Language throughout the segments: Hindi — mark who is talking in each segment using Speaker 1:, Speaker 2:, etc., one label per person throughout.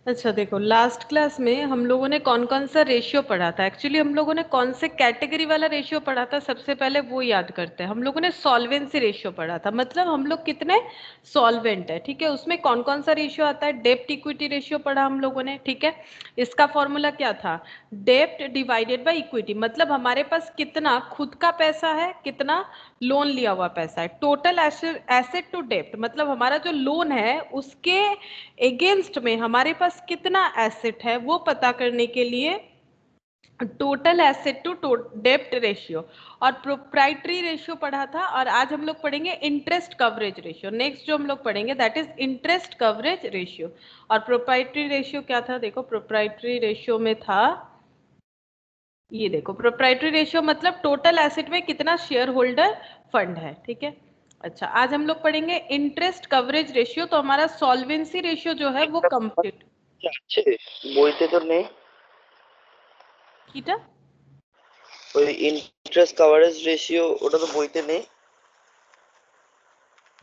Speaker 1: अच्छा देखो, लास्ट क्लास में हम लोगों ने कौन कौन सा रेशियो पढ़ा था। एक्चुअली हम लोगों ने कौन से कैटेगरी वाला रेशियो पढ़ा था, सबसे पहले वो याद करते हैं। हम लोगों ने सॉल्वेंसी रेशियो पढ़ा था, मतलब हम लोग कितने सॉल्वेंट है, ठीक है। उसमें कौन कौन सा रेशियो आता है, डेप्ट इक्विटी रेशियो पढ़ा हम लोगों ने, ठीक है। इसका फॉर्मूला क्या था, डेप्ट डिवाइडेड बाई इक्विटी, मतलब हमारे पास कितना खुद का पैसा है, कितना लोन लिया हुआ पैसा है। टोटल एसेट टू डेप्ट, मतलब हमारा जो लोन है उसके अगेंस्ट में हमारे पास कितना एसेट है, वो पता करने के लिए टोटल एसेट टू डेप्ट रेशियो और प्रोप्राइटरी रेशियो पढ़ा था। और आज हम लोग पढ़ेंगे इंटरेस्ट कवरेज रेशियो। नेक्स्ट जो हम लोग पढ़ेंगे that is interest coverage ratio. और प्रोप्राइटरी रेशियो क्या था, देखो प्रोप्राइटरी रेशियो में था, ये देखो प्रोप्राइटरी रेशियो मतलब टोटल एसेट में कितना शेयर होल्डर फंड है, ठीक है। अच्छा, आज हम लोग पढ़ेंगे इंटरेस्ट कवरेज रेशियो। तो हमारा सॉल्वेंसी रेशियो जो है वो कंप्लीट
Speaker 2: আছে বইতে তো নেই,
Speaker 1: কিটা
Speaker 2: ওই ইন্টারেস্ট কভারেজ রেশিও ওটা তো বইতে নেই।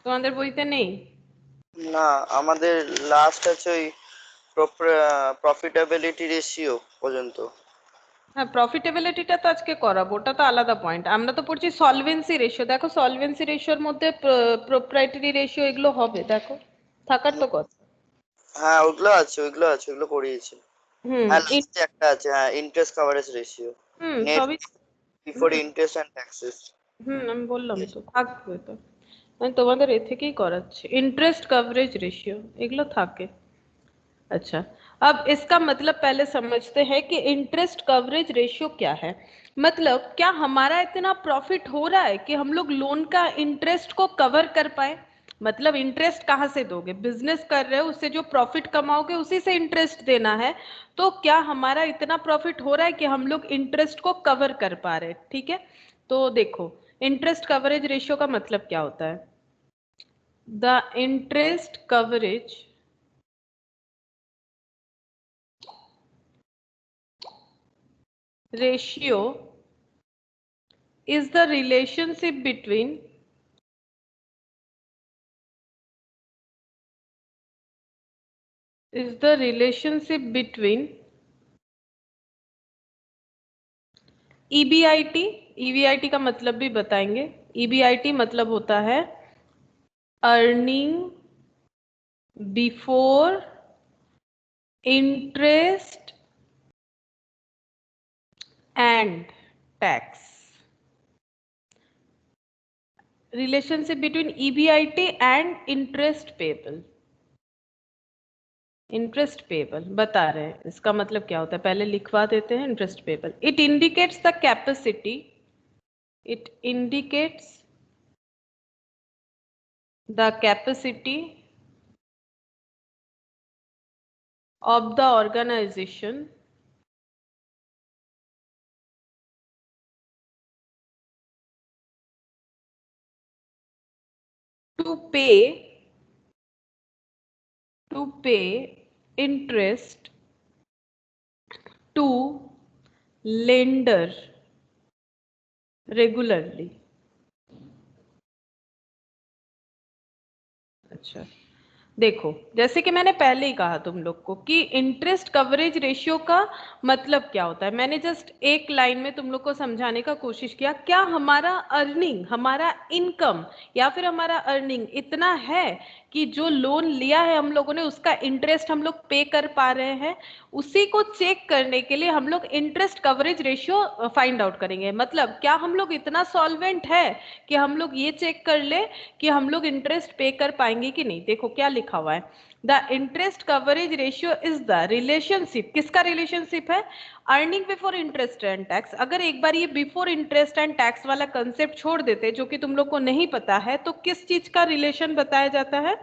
Speaker 1: তোমাদের বইতে নেই?
Speaker 2: না, আমাদের লাস্ট আছে ওই প্রফিটেবিলিটি রেশিও পর্যন্ত।
Speaker 1: হ্যাঁ, প্রফিটেবিলিটিটা তো আজকে করাবো, ওটা তো আলাদা পয়েন্ট। আমরা তো পড়ছি সলভেন্সি রেশিও। দেখো সলভেন্সি রেশিওর মধ্যে প্রোপ্রাইটারি রেশিও এগুলো হবে, দেখো থাকার তো কথা।
Speaker 2: হ্যাঁ, ওগুলো আছে, ওগুলো আছে, ওগুলো পড়িয়েছি।
Speaker 1: হুম
Speaker 2: হ্যাঁ, লাস্টে একটা আছে, হ্যাঁ, ইন্টারেস্ট কভারেজ রেশিও,
Speaker 1: হুম
Speaker 2: নেট
Speaker 1: সবই।
Speaker 2: Before interest and taxes.
Speaker 1: আমি বললাম তো থাকবে তো, আমি তোমাদের এ থেকেই করাচ্ছি। इंटरेस्ट कवरेज रेशियो এগুলো থাকে। अच्छा, अब इसका मतलब पहले समझते हैं कि इंटरेस्ट कवरेज रेशियो क्या है। मतलब क्या हमारा इतना प्रॉफिट हो रहा है कि हम लोग लोन का इंटरेस्ट को कवर कर पाए। मतलब इंटरेस्ट कहाँ से दोगे, बिजनेस कर रहे हो उससे जो प्रॉफिट कमाओगे उसी से इंटरेस्ट देना है। तो क्या हमारा इतना प्रॉफिट हो रहा है कि हम लोग इंटरेस्ट को कवर कर पा रहे हैं, ठीक है। तो देखो इंटरेस्ट कवरेज रेशियो का मतलब क्या होता है, the interest coverage ratio is the relationship between EBIT। EBIT का मतलब भी बताएंगे। EBIT मतलब होता है earning before interest and tax. Relationship between EBIT and interest payable. Interest payable बता रहे हैं, इसका मतलब क्या होता है पहले लिखवा देते हैं। Interest payable, it indicates the capacity, it indicates the capacity of the organization to pay interest to lender regularly। अच्छा देखो, जैसे कि मैंने पहले ही कहा तुम लोग को कि इंटरेस्ट कवरेज रेशियो का मतलब क्या होता है, मैंने जस्ट एक लाइन में तुम लोग को समझाने का कोशिश किया। क्या हमारा अर्निंग, हमारा इनकम या फिर हमारा अर्निंग इतना है कि जो लोन लिया है हम लोगों ने उसका इंटरेस्ट हम लोग पे कर पा रहे हैं। उसी को चेक करने के लिए हम लोग interest coverage ratio find out करेंगे। मतलब क्या हम लोग इतना सॉल्वेंट है कि हम लोग ये चेक कर ले कि हम लोग इंटरेस्ट पे कर पाएंगे कि नहीं। देखो क्या लिखा हुआ है, the interest coverage ratio is the relationship, किसका रिलेशनशिप है, earning before interest and tax. अगर एक बार ये बिफोर इंटरेस्ट एंड टैक्स वाला कंसेप्ट छोड़ देते जो कि तुम लोग को नहीं पता है, तो किस चीज का रिलेशन बताया जाता है,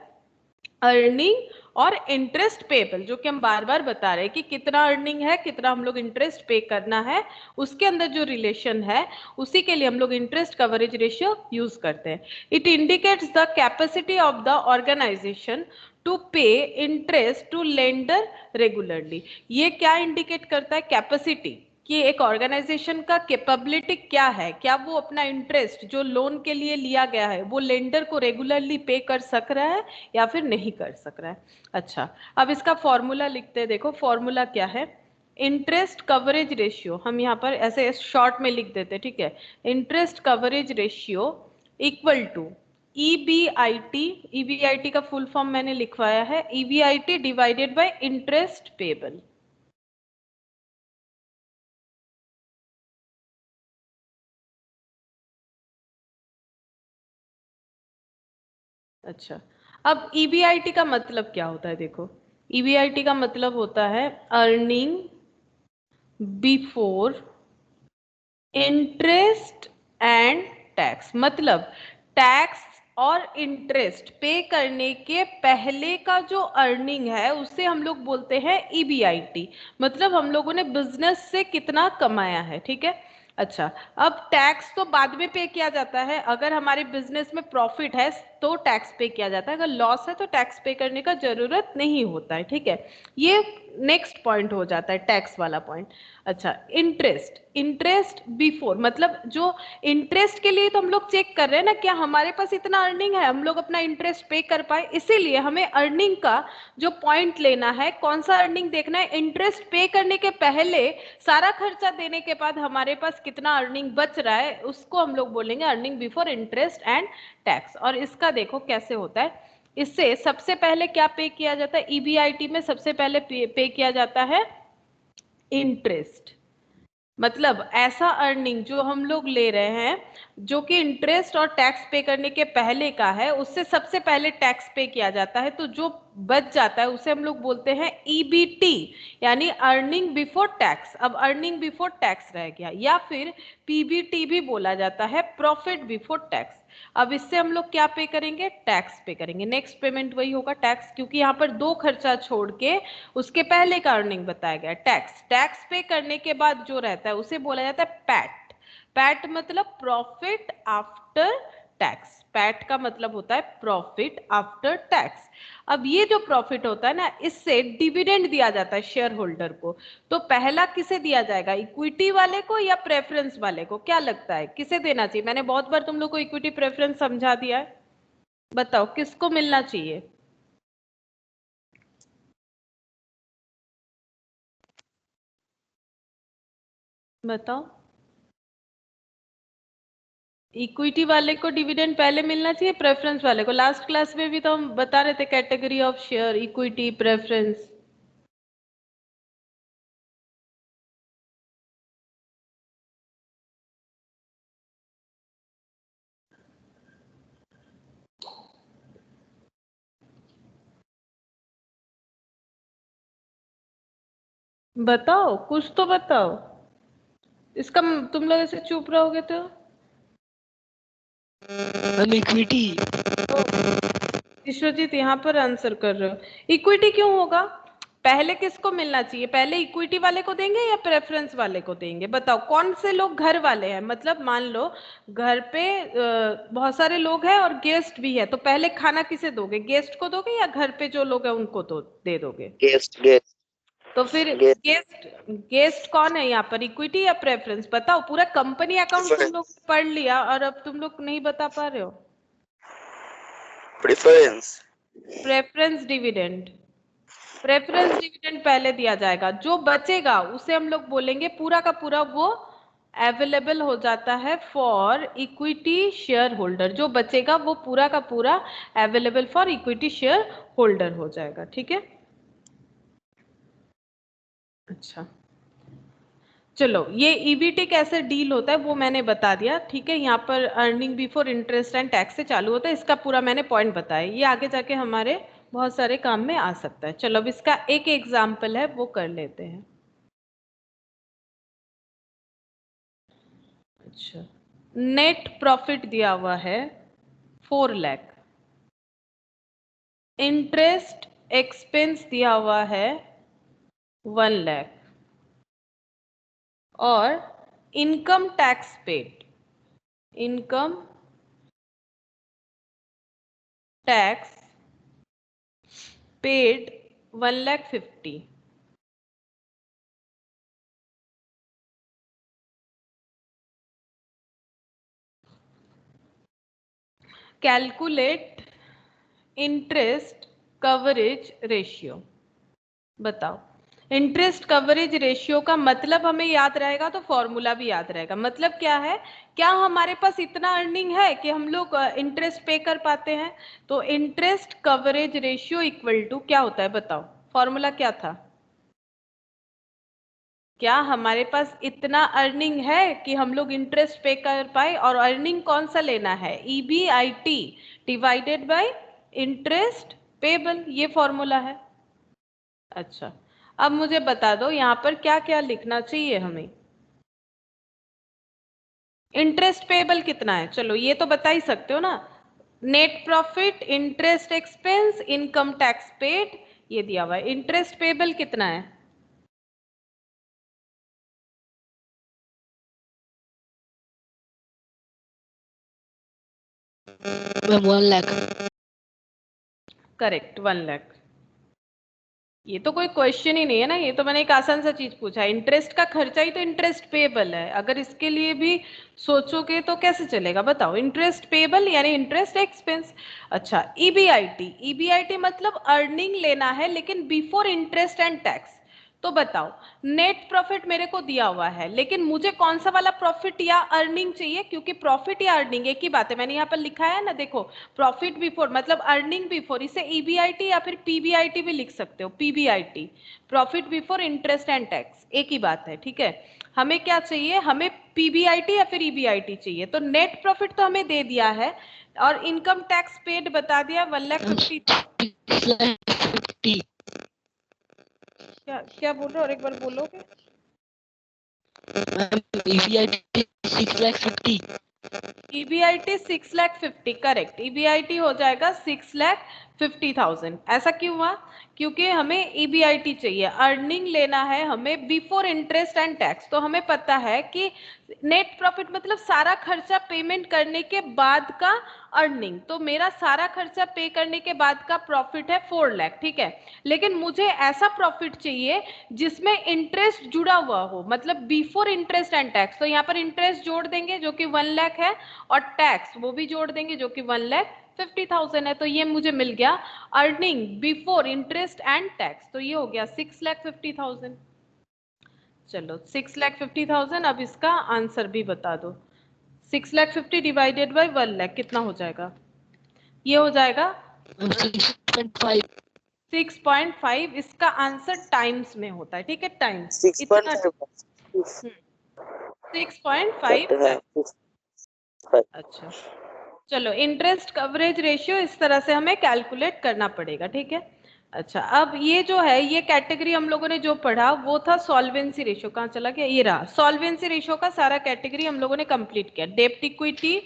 Speaker 1: अर्निंग और इंटरेस्ट पेबल, जो कि हम बार बार बता रहे हैं कि कितना अर्निंग है, कितना हम लोग इंटरेस्ट पे करना है, उसके अंदर जो रिलेशन है उसी के लिए हम लोग इंटरेस्ट कवरेज रेशियो यूज करते हैं। It indicates the capacity of the organisation to pay interest to lender regularly. ये क्या इंडिकेट करता है, कैपेसिटी, कि एक ऑर्गेनाइजेशन का कैपेबिलिटी क्या है, क्या वो अपना इंटरेस्ट जो लोन के लिए लिया गया है वो लेंडर को रेगुलरली पे कर सक रहा है या फिर नहीं कर सक रहा है। अच्छा, अब इसका फॉर्मूला लिखते हैं। देखो फॉर्मूला क्या है, इंटरेस्ट कवरेज रेशियो, हम यहाँ पर ऐसे शॉर्ट में लिख देते हैं, ठीक है। Interest coverage ratio equal to EBIT, EBIT का फुल फॉर्म मैंने लिखवाया है, EBIT divided by interest payable. अच्छा, अब ईबीआईटी का मतलब क्या होता है, देखो ईबीआईटी का मतलब होता है earning before interest and tax. मतलब टैक्स और इंटरेस्ट पे करने के पहले का जो अर्निंग है उसे हम लोग बोलते हैं ईबीआईटी। मतलब हम लोगों ने बिजनेस से कितना कमाया है, ठीक है। अच्छा, अब टैक्स तो बाद में पे किया जाता है, अगर हमारे बिजनेस में प्रॉफिट है तो टैक्स पे किया जाता है, अगर लॉस है तो टैक्स पे करने का जरूरत नहीं होता है, ठीक है। ये नेक्स्ट पॉइंट हो जाता है, टैक्स वाला पॉइंट। अच्छा, इंटरेस्ट, इंटरेस्ट बिफोर मतलब जो इंटरेस्ट के लिए तो हम लोग चेक कर रहे हैं ना, क्या हमारे पास इतना अर्निंग है हम लोग अपना इंटरेस्ट पे कर पाए, इसीलिए हमें अर्निंग का जो पॉइंट लेना है, कौन सा अर्निंग देखना है, इंटरेस्ट पे करने के पहले सारा खर्चा देने के बाद हमारे पास कितना अर्निंग बच रहा है, उसको हम लोग बोलेंगे earning before interest and tax. और इसका देखो कैसे होता है, इससे सबसे पहले क्या पे किया जाता है, ईबीआईटी में सबसे पहले पे किया जाता है इंटरेस्ट। मतलब ऐसा अर्निंग जो हम लोग ले रहे हैं जो कि इंटरेस्ट और टैक्स पे करने के पहले का है, उससे सबसे पहले टैक्स पे किया जाता है, तो जो बच जाता है उसे हम लोग बोलते हैं ईबीटी, यानी अर्निंग बिफोर टैक्स। अब अर्निंग बिफोर टैक्स रह गया, या फिर पीबीटी भी बोला जाता है, प्रॉफिट बिफोर टैक्स। अब इससे हम लोग क्या पे करेंगे, टैक्स पे करेंगे, नेक्स्ट पेमेंट वही होगा टैक्स, क्योंकि यहाँ पर दो खर्चा छोड़ के उसके पहले का अर्निंग बताया गया टैक्स। टैक्स पे करने के बाद जो रहता है उसे बोला जाता है पैट। पैट मतलब प्रॉफिट आफ्टर टैक्स, पैट का मतलब होता है प्रॉफिट आफ्टर टैक्स। अब ये जो प्रॉफिट होता है ना, इससे डिविडेंड दिया जाता है शेयर होल्डर को। तो पहला किसे दिया जाएगा, इक्विटी वाले को या प्रेफरेंस वाले को, क्या लगता है किसे देना चाहिए? मैंने बहुत बार तुम लोग को इक्विटी प्रेफरेंस समझा दिया है, बताओ किसको मिलना चाहिए, बताओ। इक्विटी वाले को डिविडेंड पहले मिलना चाहिए, प्रेफरेंस वाले को? लास्ट क्लास में भी तो हम बता रहे थे category of share, equity, preference. बताओ कुछ तो बताओ, इसका तुम लोग ऐसे चुप रहोगे तो।
Speaker 3: इक्विटी।
Speaker 1: विश्वजीत यहाँ पर आंसर कर रहे हो, इक्विटी क्यों होगा? पहले किसको मिलना चाहिए, पहले इक्विटी वाले को देंगे या प्रेफरेंस वाले को देंगे? बताओ कौन से लोग घर वाले हैं, मतलब मान लो घर पे बहुत सारे लोग हैं और गेस्ट भी है, तो पहले खाना किसे दोगे, गेस्ट को दोगे या घर पे जो लोग हैं उनको दे दोगे?
Speaker 2: गेस्ट गेस्ट
Speaker 1: तो फिर
Speaker 2: गेस्ट
Speaker 1: गेस्ट, गेस्ट कौन है यहाँ पर, इक्विटी या प्रेफरेंस? बताओ, पूरा कंपनी अकाउंट तुम लोग पढ़ लिया और अब तुम लोग नहीं बता पा रहे हो।
Speaker 2: Preference.
Speaker 1: Preference dividend, preference dividend पहले दिया जाएगा, जो बचेगा उसे हम लोग बोलेंगे पूरा का पूरा वो अवेलेबल हो जाता है फॉर इक्विटी शेयर होल्डर, जो बचेगा वो पूरा का पूरा available for equity share holder हो जाएगा, ठीक है। अच्छा, चलो ये ईबीटी कैसे डील होता है वो मैंने बता दिया, ठीक है। यहाँ पर earning before interest and tax से चालू होता है, इसका पूरा मैंने पॉइंट बताया, ये आगे जाके हमारे बहुत सारे काम में आ सकता है। चलो अब इसका एक एग्जाम्पल है वो कर लेते हैं। अच्छा, नेट प्रॉफिट दिया हुआ है 4 लाख, इंटरेस्ट एक्सपेंस दिया हुआ है 1 लाख, और income tax paid, income tax paid 1,50,000। Calculate interest coverage ratio. बताओ, इंटरेस्ट कवरेज रेशियो का मतलब हमें याद रहेगा तो फॉर्मूला भी याद रहेगा। मतलब क्या है, क्या हमारे पास इतना अर्निंग है कि हम लोग इंटरेस्ट पे कर पाते हैं? तो interest coverage ratio equal to क्या होता है बताओ, फॉर्मूला क्या था? क्या हमारे पास इतना अर्निंग है कि हम लोग इंटरेस्ट पे कर पाए? और अर्निंग कौन सा लेना है? EBIT divided by interest payable, ये फॉर्मूला है। अच्छा, अब मुझे बता दो यहाँ पर क्या क्या लिखना चाहिए हमें। इंटरेस्ट पेबल कितना है, चलो ये तो बता ही सकते हो ना। Net profit, interest expense, income tax paid, ये दिया हुआ है। इंटरेस्ट पेबल कितना है?
Speaker 3: मैम 1 लाख।
Speaker 1: करेक्ट, 1 लाख। ये तो कोई क्वेश्चन ही नहीं है ना, ये तो मैंने एक आसान सा चीज पूछा। इंटरेस्ट का खर्चा ही तो इंटरेस्ट पेबल है, अगर इसके लिए भी सोचोगे तो कैसे चलेगा बताओ। इंटरेस्ट पेबल यानी इंटरेस्ट एक्सपेंस। अच्छा, EBIT मतलब अर्निंग लेना है लेकिन बिफोर इंटरेस्ट एंड टैक्स। तो बताओ, नेट प्रॉफिट मेरे को दिया हुआ है लेकिन मुझे कौन सा वाला प्रॉफिट या अर्निंग चाहिए, क्योंकि प्रॉफिट या अर्निंग एक ही बात है। मैंने यहाँ पर लिखा है ना, देखो, प्रॉफिट बिफोर मतलब अर्निंग बिफोर, इसे EBIT या फिर PBIT भी लिख सकते हो। PBIT, profit before interest and tax, एक ही बात है, ठीक है। हमें क्या चाहिए, हमें PBIT या फिर EBIT चाहिए। तो नेट प्रॉफिट तो हमें दे दिया है और इनकम टैक्स पेड बता दिया 1,50,000।
Speaker 3: 6,50,000।
Speaker 1: क्या क्या बोल रहे हो, और एक बार बोलोगे?
Speaker 3: Ma'am EBIT 6,50,000।
Speaker 1: EBIT 6,50,000, correct. EBIT हो जाएगा 6,50,000। ऐसा क्यों हुआ? क्योंकि हमें EBIT चाहिए, अर्निंग लेना है हमें बिफोर इंटरेस्ट एंड टैक्स। तो हमें पता है कि नेट प्रॉफिट मतलब सारा खर्चा पेमेंट करने के बाद का अर्निंग। तो मेरा सारा खर्चा पे करने के बाद का प्रॉफिट है 4 लाख, ठीक है। लेकिन मुझे ऐसा प्रॉफिट चाहिए जिसमें इंटरेस्ट जुड़ा हुआ हो, मतलब बिफोर इंटरेस्ट एंड टैक्स। तो यहाँ पर इंटरेस्ट जोड़ देंगे जो कि 1 लाख है, और टैक्स वो भी जोड़ देंगे जो कि 1,50,000 है। तो ये मुझे मिल गया earning before interest and tax. तो ये हो गया 6,50,000। चलो 6,50,000, अब इसका आंसर भी बता दो। 6,50,000 डिवाइडेड बाई 1 लाख कितना हो जाएगा? ये हो जाएगा
Speaker 3: 6.5।
Speaker 1: 6.5। इसका आंसर टाइम्स में होता है, ठीक है, टाइम्स इतना।
Speaker 2: 6.5
Speaker 1: 6.5
Speaker 2: है।
Speaker 1: टाइम्स। अच्छा, चलो इंटरेस्ट कवरेज रेशियो इस तरह से हमें कैलकुलेट करना पड़ेगा, ठीक है। अच्छा, अब ये जो है, ये कैटेगरी हम लोगों ने जो पढ़ा वो था सॉल्वेंसी रेशियो। कहाँ चला गया, ये रहा। सॉल्वेंसी रेशियो का सारा कैटेगरी हम लोगों ने कंप्लीट किया। डेब्ट इक्विटी,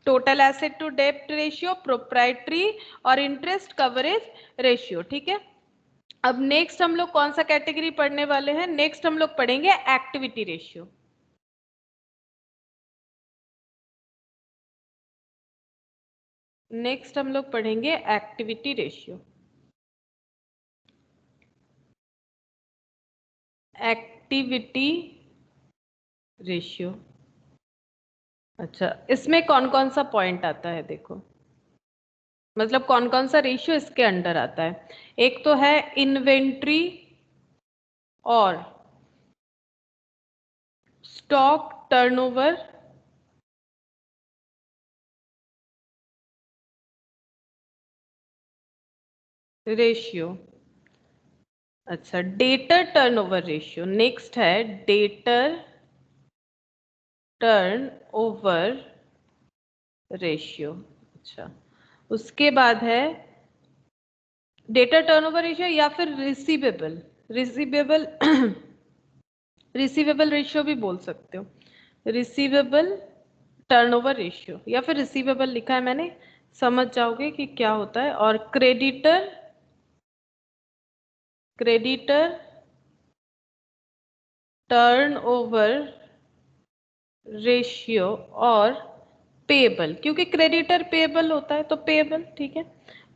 Speaker 1: टोटल एसेट टू डेब्ट रेशियो, प्रोप्राइटरी और इंटरेस्ट कवरेज रेशियो, ठीक है। अब नेक्स्ट हम लोग कौन सा कैटेगरी पढ़ने वाले हैं? नेक्स्ट हम लोग पढ़ेंगे एक्टिविटी रेशियो। नेक्स्ट हम लोग पढ़ेंगे एक्टिविटी रेशियो। Activity ratio. अच्छा, इसमें कौन कौन सा पॉइंट आता है देखो, मतलब कौन कौन सा रेशियो इसके अंडर आता है। एक तो है इन्वेंट्री और स्टॉक टर्नओवर रेशियो। अच्छा, डेटर टर्नओवर रेशियो। नेक्स्ट है डेटर टर्नओवर रेशियो। अच्छा, उसके बाद है डेटा टर्नओवर रेशियो या फिर रिसीवेबल रिसीवेबल रिसीवेबल रेशियो भी बोल सकते हो। रिसीवेबल टर्नओवर रेशियो या फिर रिसीवेबल लिखा है मैंने, समझ जाओगे कि क्या होता है। और क्रेडिटर टर्नओवर रेशियो और पेबल, क्योंकि क्रेडिटर पेबल होता है तो पेबल, ठीक है।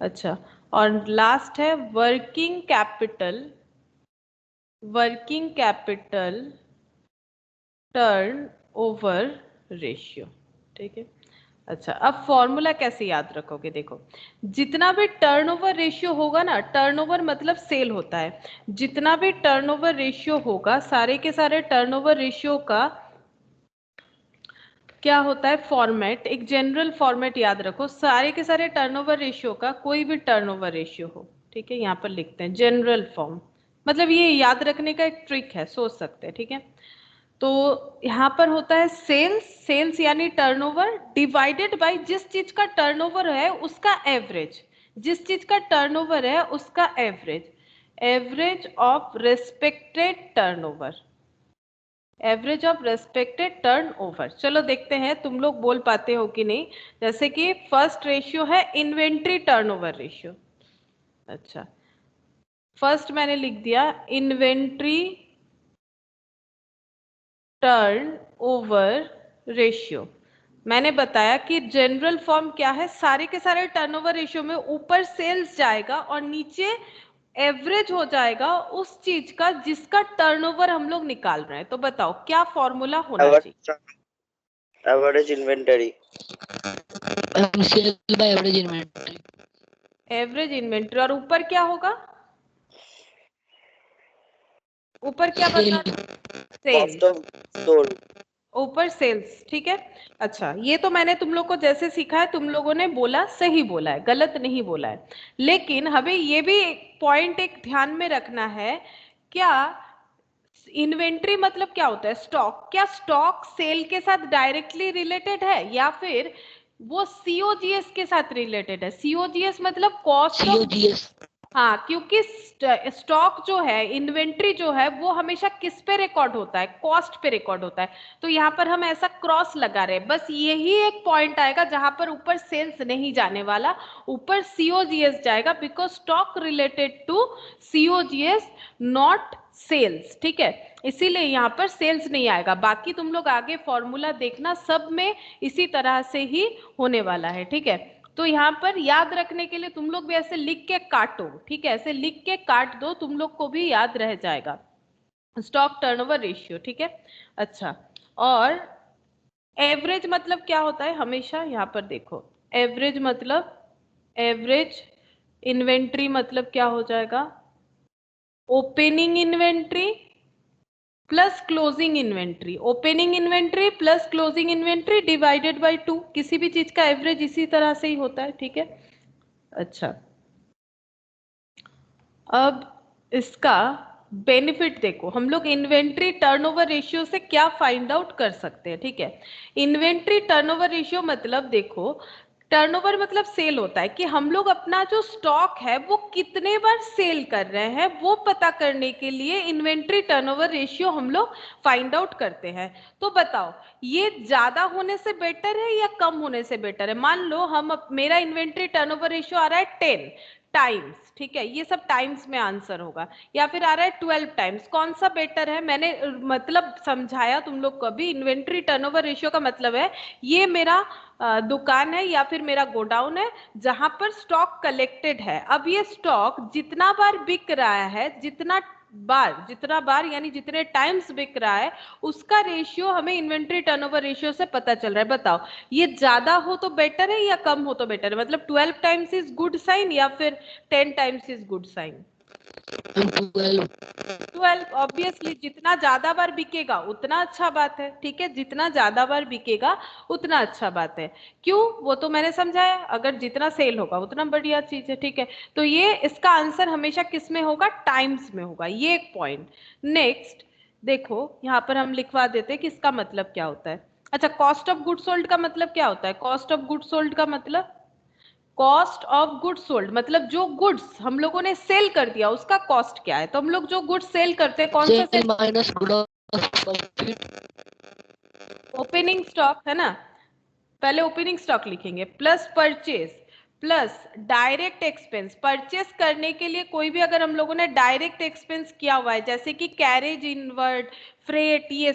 Speaker 1: अच्छा, और लास्ट है working capital turn over ratio, ठीक है। अच्छा, अब फॉर्मूला कैसे याद रखोगे? देखो, जितना भी टर्नओवर रेशियो होगा ना, टर्नओवर मतलब सेल होता है, जितना भी टर्नओवर रेशियो होगा, सारे के सारे टर्नओवर रेशियो का क्या होता है फॉर्मेट, एक जनरल फॉर्मेट याद रखो, सारे के सारे टर्नओवर रेशियो का कोई भी टर्नओवर रेशियो हो, ठीक है, यहाँ पर लिखते हैं जनरल फॉर्म, मतलब ये याद रखने का एक ट्रिक है, सोच सकते हैं, ठीक है। तो यहाँ पर होता है सेल्स, सेल्स यानी टर्नओवर डिवाइडेड बाय जिस चीज का टर्नओवर है उसका एवरेज, जिस चीज का टर्नओवर है उसका average, average of respected turnover, average of respected turnover. चलो देखते हैं तुम लोग बोल पाते हो कि नहीं। जैसे कि फर्स्ट रेशियो है इन्वेंट्री टर्नओवर रेशियो। अच्छा, फर्स्ट मैंने लिख दिया इन्वेंट्री टर्नओवर रेशियो। मैंने बताया कि जनरल फॉर्म क्या है, सारे के सारे टर्नओवर रेशियो में ऊपर सेल्स जाएगा और नीचे एवरेज हो जाएगा उस चीज का जिसका टर्नओवर हम लोग निकाल रहे हैं। तो बताओ क्या फॉर्मूला होना चाहिए?
Speaker 2: Average inventory,
Speaker 3: sale by average inventory,
Speaker 1: average inventory, और ऊपर क्या होगा? ऊपर क्या बता? Sale,
Speaker 2: cost of sold.
Speaker 1: ऊपर सेल्स, ठीक है। अच्छा, ये तो मैंने तुम लोग को जैसे सीखा है तुम लोगों ने बोला, सही बोला है, गलत नहीं बोला है। लेकिन हमें ये भी पॉइंट एक ध्यान में रखना है, क्या इन्वेंट्री मतलब क्या होता है? स्टॉक। क्या स्टॉक सेल के साथ डायरेक्टली रिलेटेड है या फिर वो सीओजीएस के साथ रिलेटेड है? सीओजीएस मतलब कॉस्ट ऑफ,
Speaker 3: COGS,
Speaker 1: हाँ, क्योंकि स्टॉक जो है, इन्वेंट्री जो है, वो हमेशा किस पे रिकॉर्ड होता है? कॉस्ट पे रिकॉर्ड होता है। तो यहाँ पर हम ऐसा क्रॉस लगा रहे हैं, बस यही एक पॉइंट आएगा जहां पर ऊपर सेल्स नहीं जाने वाला, ऊपर सीओजीएस जाएगा, because stock related to COGS, not sales, ठीक है। इसीलिए यहाँ पर सेल्स नहीं आएगा। बाकी तुम लोग आगे फॉर्मूला देखना, सब में इसी तरह से ही होने वाला है, ठीक है। तो यहाँ पर याद रखने के लिए तुम लोग भी ऐसे लिख के काटो, ठीक है, ऐसे लिख के काट दो, तुम लोग को भी याद रह जाएगा स्टॉक टर्नओवर रेशियो, ठीक है। अच्छा, और एवरेज मतलब क्या होता है? हमेशा यहाँ पर देखो, एवरेज मतलब, एवरेज इन्वेंट्री मतलब क्या हो जाएगा? Opening inventory plus closing inventory, opening inventory plus closing inventory divided by 2, किसी भी चीज का एवरेज इसी तरह से ही होता है, ठीक है। अच्छा, अब इसका बेनिफिट देखो, हम लोग इन्वेंट्री टर्नओवर रेशियो से क्या फाइंड आउट कर सकते हैं, ठीक है। इन्वेंट्री टर्नओवर रेशियो मतलब देखो, टर्नओवर मतलब सेल होता है, कि हम लोग अपना जो स्टॉक है वो कितने बार सेल कर रहे हैं वो पता करने के लिए इन्वेंट्री टर्नओवर रेशियो हम लोग फाइंड आउट करते हैं। तो बताओ, ये ज्यादा होने से बेटर है या कम होने से बेटर है? मान लो मेरा इन्वेंट्री टर्नओवर रेशियो आ रहा है 10 टाइम्स, ठीक है, ये सब टाइम्स में आंसर होगा, या फिर आ रहा है 12 टाइम्स, कौन सा बेटर है? मैंने मतलब समझाया तुम लोग को अभी, इन्वेंट्री टर्नओवर रेशियो का मतलब है ये मेरा दुकान है या फिर मेरा गोडाउन है जहां पर स्टॉक कलेक्टेड है। अब ये स्टॉक जितना बार बिक रहा है, जितना बार यानी जितने टाइम्स बिक रहा है, उसका रेशियो हमें इन्वेंट्री टर्नओवर रेशियो से पता चल रहा है। बताओ, ये ज्यादा हो तो बेटर है या कम हो तो बेटर है? मतलब 12 टाइम्स इज गुड साइन या फिर 10 times is good sign?
Speaker 3: 12,
Speaker 1: 12, obviously जितना ज्यादा बार बिकेगा उतना अच्छा बात है, ठीक है, जितना ज्यादा बार बिकेगा उतना अच्छा बात है। क्यों? वो तो मैंने समझाया, अगर जितना सेल होगा उतना बढ़िया चीज है, ठीक है। तो ये इसका आंसर हमेशा किस में होगा? टाइम्स में होगा, ये एक पॉइंट। नेक्स्ट देखो, यहाँ पर हम लिखवा देते हैं कि इसका मतलब क्या होता है। अच्छा, कॉस्ट ऑफ गुड सोल्ड का मतलब क्या होता है? कॉस्ट ऑफ गुड सोल्ड का मतलब, कॉस्ट ऑफ गुड्स सोल्ड मतलब जो गुड्स हम लोगों ने सेल कर दिया उसका कॉस्ट क्या है। तो हम लोग जो गुड्स सेल करते हैं, कौन सा
Speaker 3: sale
Speaker 1: sale?
Speaker 3: Minus gross profit,
Speaker 1: opening stock है ना, पहले ओपनिंग स्टॉक लिखेंगे, plus purchase, plus direct expense. Purchase करने के लिए कोई भी अगर हम लोगों ने डायरेक्ट एक्सपेंस किया हुआ है, जैसे कि कैरेज इनवर्ड, फ्रेट, ये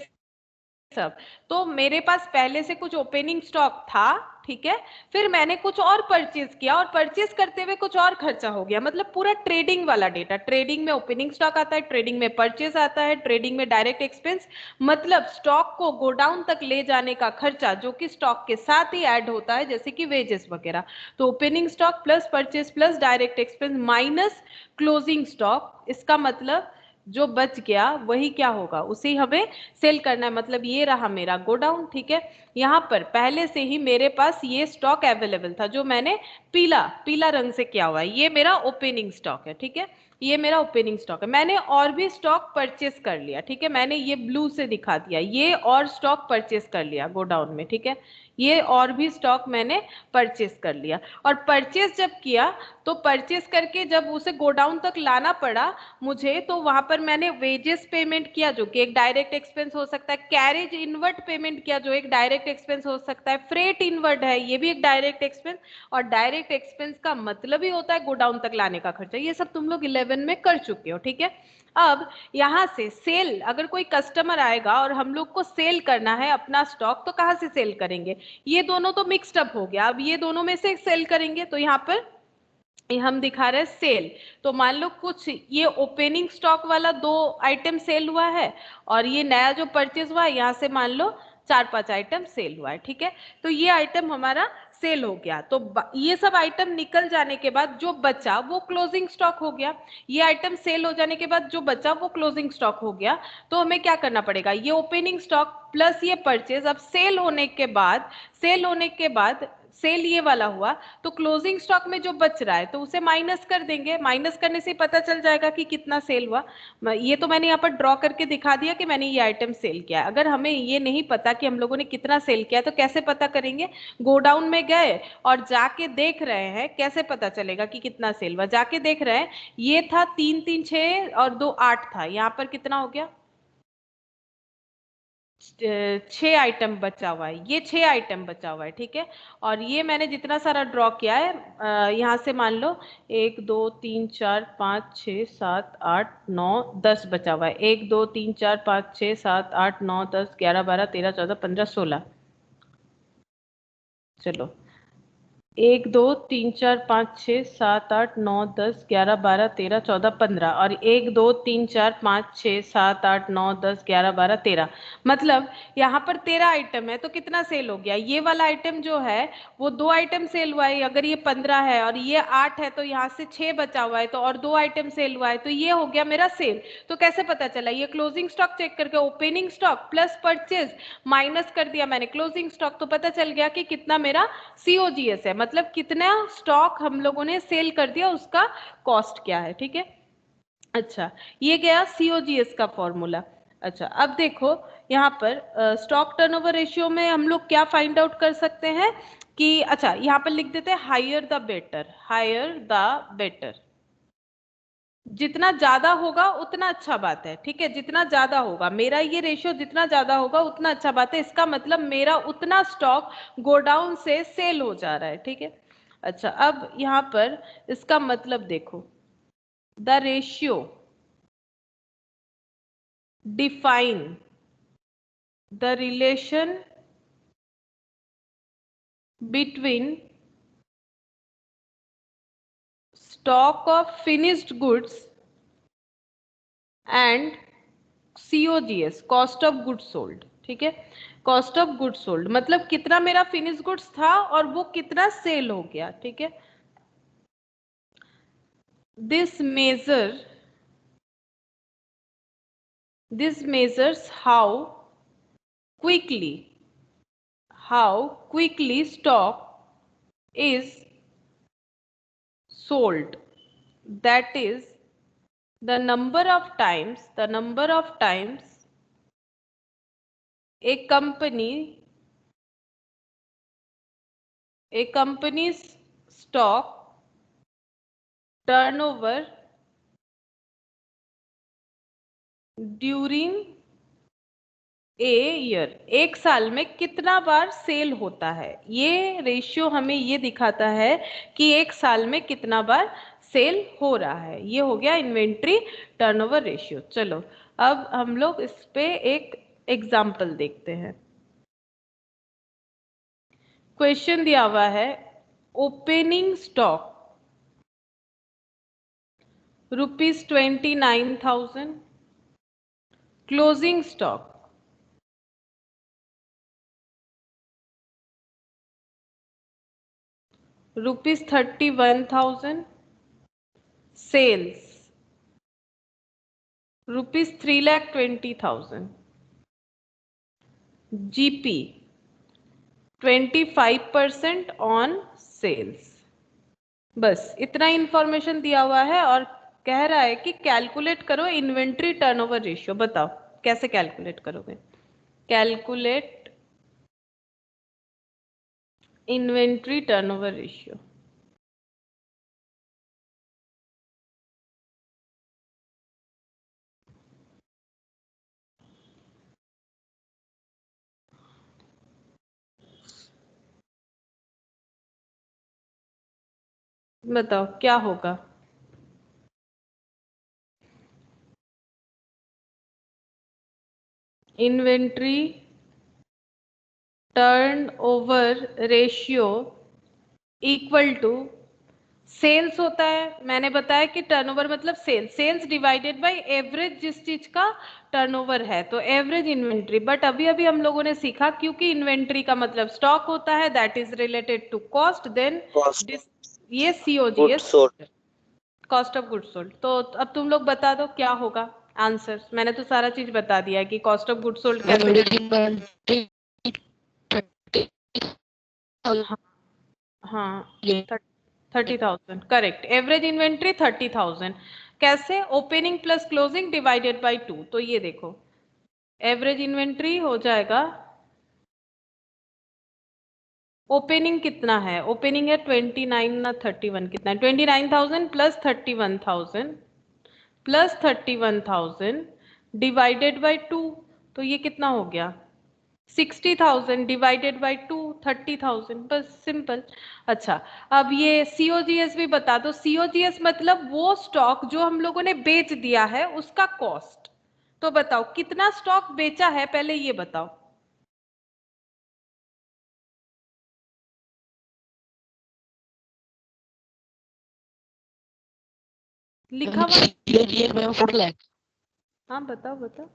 Speaker 1: सब। तो मेरे पास पहले से कुछ ओपनिंग स्टॉक था, ठीक है, फिर मैंने कुछ और परचेज किया और परचेज करते हुए कुछ और खर्चा हो गया, मतलब पूरा ट्रेडिंग वाला डेटा। ट्रेडिंग में ओपनिंग स्टॉक आता है, ट्रेडिंग में परचेज आता है, ट्रेडिंग में डायरेक्ट एक्सपेंस, मतलब स्टॉक को गोडाउन तक ले जाने का खर्चा जो कि स्टॉक के साथ ही ऐड होता है, जैसे कि वेजेस वगैरह। तो opening stock plus purchase plus direct expense minus closing stock, इसका मतलब जो बच गया वही क्या होगा, उसे हमें सेल करना है। मतलब ये रहा मेरा गोडाउन, ठीक है। यहाँ पर पहले से ही मेरे पास ये स्टॉक अवेलेबल था जो मैंने पीला पीला रंग से किया हुआ है, ये मेरा ओपनिंग स्टॉक है, ठीक है, ये मेरा ओपनिंग स्टॉक है। मैंने और भी स्टॉक परचेस कर लिया, ठीक है, मैंने ये ब्लू से दिखा दिया, ये और स्टॉक परचेस कर लिया गोडाउन में, ठीक है, ये और भी स्टॉक मैंने परचेस कर लिया। और परचेस जब किया तो परचेस करके जब उसे गोडाउन तक लाना पड़ा मुझे, तो वहां पर मैंने वेजेस पेमेंट किया जो कि एक डायरेक्ट एक्सपेंस हो सकता है, कैरेज इनवर्ट पेमेंट किया जो एक डायरेक्ट एक्सपेंस हो सकता है, फ्रेट इनवर्ट है ये भी एक डायरेक्ट एक्सपेंस, और डायरेक्ट एक्सपेंस का मतलब ही होता है गोडाउन तक लाने का खर्चा। ये सब तुम लोग 11 में कर चुके हो, ठीक है। अब यहां से सेल, अगर कोई कस्टमर आएगा और हम लोग को सेल करना है अपना स्टॉक, तो कहां से सेल करेंगे, ये दोनों तो मिक्सड अप हो गया, अब ये दोनों में से सेल करेंगे। तो यहाँ पर हम दिखा रहे हैं सेल, तो मान लो कुछ ये ओपनिंग स्टॉक वाला 2 आइटम सेल हुआ है और ये नया जो परचेज हुआ है यहाँ से मान लो 4-5 आइटम सेल हुआ है, ठीक है। तो ये आइटम हमारा सेल हो गया, तो ये सब आइटम निकल जाने के बाद जो बचा वो क्लोजिंग स्टॉक हो गया। ये आइटम सेल हो जाने के बाद जो बचा वो क्लोजिंग स्टॉक हो गया। तो हमें क्या करना पड़ेगा, ये ओपनिंग स्टॉक प्लस ये परचेज, अब सेल होने के बाद सेल ये वाला हुआ, तो क्लोजिंग स्टॉक में जो बच रहा है तो उसे माइनस कर देंगे, माइनस करने से पता चल जाएगा कि कितना सेल हुआ। ये तो मैंने यहाँ पर ड्रॉ करके दिखा दिया कि मैंने ये आइटम सेल किया है। अगर हमें ये नहीं पता कि हम लोगों ने कितना सेल किया तो कैसे पता करेंगे, गोडाउन में गए और जाके देख रहे हैं, कैसे पता चलेगा कि कितना सेल हुआ, जाके देख रहे हैं, ये था 3 3 6 और 2 8 था, यहाँ पर कितना हो गया 6 आइटम बचा हुआ है, ये 6 आइटम बचा हुआ है, ठीक है। और ये मैंने जितना सारा ड्रॉ किया है यहाँ से मान लो 1 2 3 4 5 6 7 8 9 10 बचा हुआ है, 1 2 3 4 5 6 7 8 9 10 11 12 13 14 15 16, चलो 1 2 3 4 5 6 7 8 9 10 11 12 13 14 15 और 1 2 3 4 5 6 7 8 9 10 11 12 13, मतलब यहाँ पर 13 आइटम है। तो कितना सेल हो गया, ये वाला आइटम जो है वो 2 आइटम सेल हुआ है, अगर ये 15 है और ये 8 है तो यहाँ से 6 बचा हुआ है, तो और 2 आइटम सेल हुआ है, तो ये हो गया मेरा सेल। तो कैसे पता चला, ये क्लोजिंग स्टॉक चेक करके opening stock plus purchase minus कर दिया मैंने क्लोजिंग स्टॉक, तो पता चल गया कि कितना मेरा COGS है, मतलब कितना स्टॉक हम लोगों ने सेल कर दिया, उसका कॉस्ट क्या है, ठीक है। अच्छा, ये गया COGS का फॉर्मूला। अच्छा, अब देखो यहाँ पर स्टॉक टर्नओवर रेशियो में हम लोग क्या फाइंड आउट कर सकते हैं कि, अच्छा यहाँ पर लिख देते हैं higher the better, higher the better, जितना ज्यादा होगा उतना अच्छा बात है, ठीक है, जितना ज्यादा होगा मेरा ये रेशियो, जितना ज्यादा होगा उतना अच्छा बात है, इसका मतलब मेरा उतना स्टॉक गोडाउन से सेल हो जा रहा है, ठीक है। अच्छा, अब यहाँ पर इसका मतलब देखो, the ratio define the relation between stock of finished goods and COGS, cost of goods sold, ठीक है। कॉस्ट ऑफ गुड्स सोल्ड मतलब कितना मेरा फिनिश गुड्स था और वो कितना सेल हो गया, ठीक है। This measures how quickly stock is sold, that is the number of times a company's stock turnover during a year, एक साल में कितना बार सेल होता है, ये रेशियो हमें ये दिखाता है कि एक साल में कितना बार सेल हो रहा है। ये हो गया इन्वेंट्री टर्नओवर रेशियो। चलो अब हम लोग इस पे एक एग्जाम्पल देखते हैं। क्वेश्चन दिया हुआ है opening stock ₹29,000, closing stock ₹31,000, sales ₹3,20,000, GP 25% on sales. बस इतना इंफॉर्मेशन दिया हुआ है और कह रहा है कि कैलकुलेट करो इन्वेंट्री टर्नओवर रेशियो। बताओ कैसे कैलकुलेट करोगे? Calculate inventory turnover ratio. बताओ क्या होगा? Inventory turnover ratio equal to sales होता है। मैंने बताया कि टर्नओवर मतलब sales, sales divided by average जिस चीज का टर्नओवर है, तो एवरेज इन्वेंट्री। बट अभी अभी हम लोगों ने सीखा क्योंकि इन्वेंट्री का मतलब स्टॉक होता है, that is related to cost, then
Speaker 2: cost
Speaker 1: ये
Speaker 2: good
Speaker 1: COGS,
Speaker 2: sold.
Speaker 1: Cost of good sold. तो अब तुम लोग बता दो क्या होगा आंसर। मैंने तो सारा चीज बता दिया है कि कॉस्ट ऑफ गुड सोल्ड कैसे।
Speaker 3: Average inventory 30,000।
Speaker 1: हाँ हाँ 30,000 करेक्ट। एवरेज इन्वेंट्री 30,000 कैसे? Opening plus closing divided by 2। तो ये देखो एवरेज इन्वेंट्री हो जाएगा, ओपनिंग कितना है? ओपनिंग है 29 ना 31, कितना है? 29,000 प्लस 31,000 प्लस 31,000 डिवाइडेड बाय 2। तो ये कितना हो गया? 60,000 डिवाइडेड बाय 2, 30,000। बस सिंपल। अच्छा अब ये सीओजीएस भी बता दो। सीओजीएस मतलब वो स्टॉक जो हम लोगों ने बेच दिया है उसका कॉस्ट। तो बताओ कितना स्टॉक बेचा है, पहले ये बताओ। लिखा हुआ?
Speaker 3: COGS में 4 लाख।
Speaker 1: हाँ बताओ बताओ।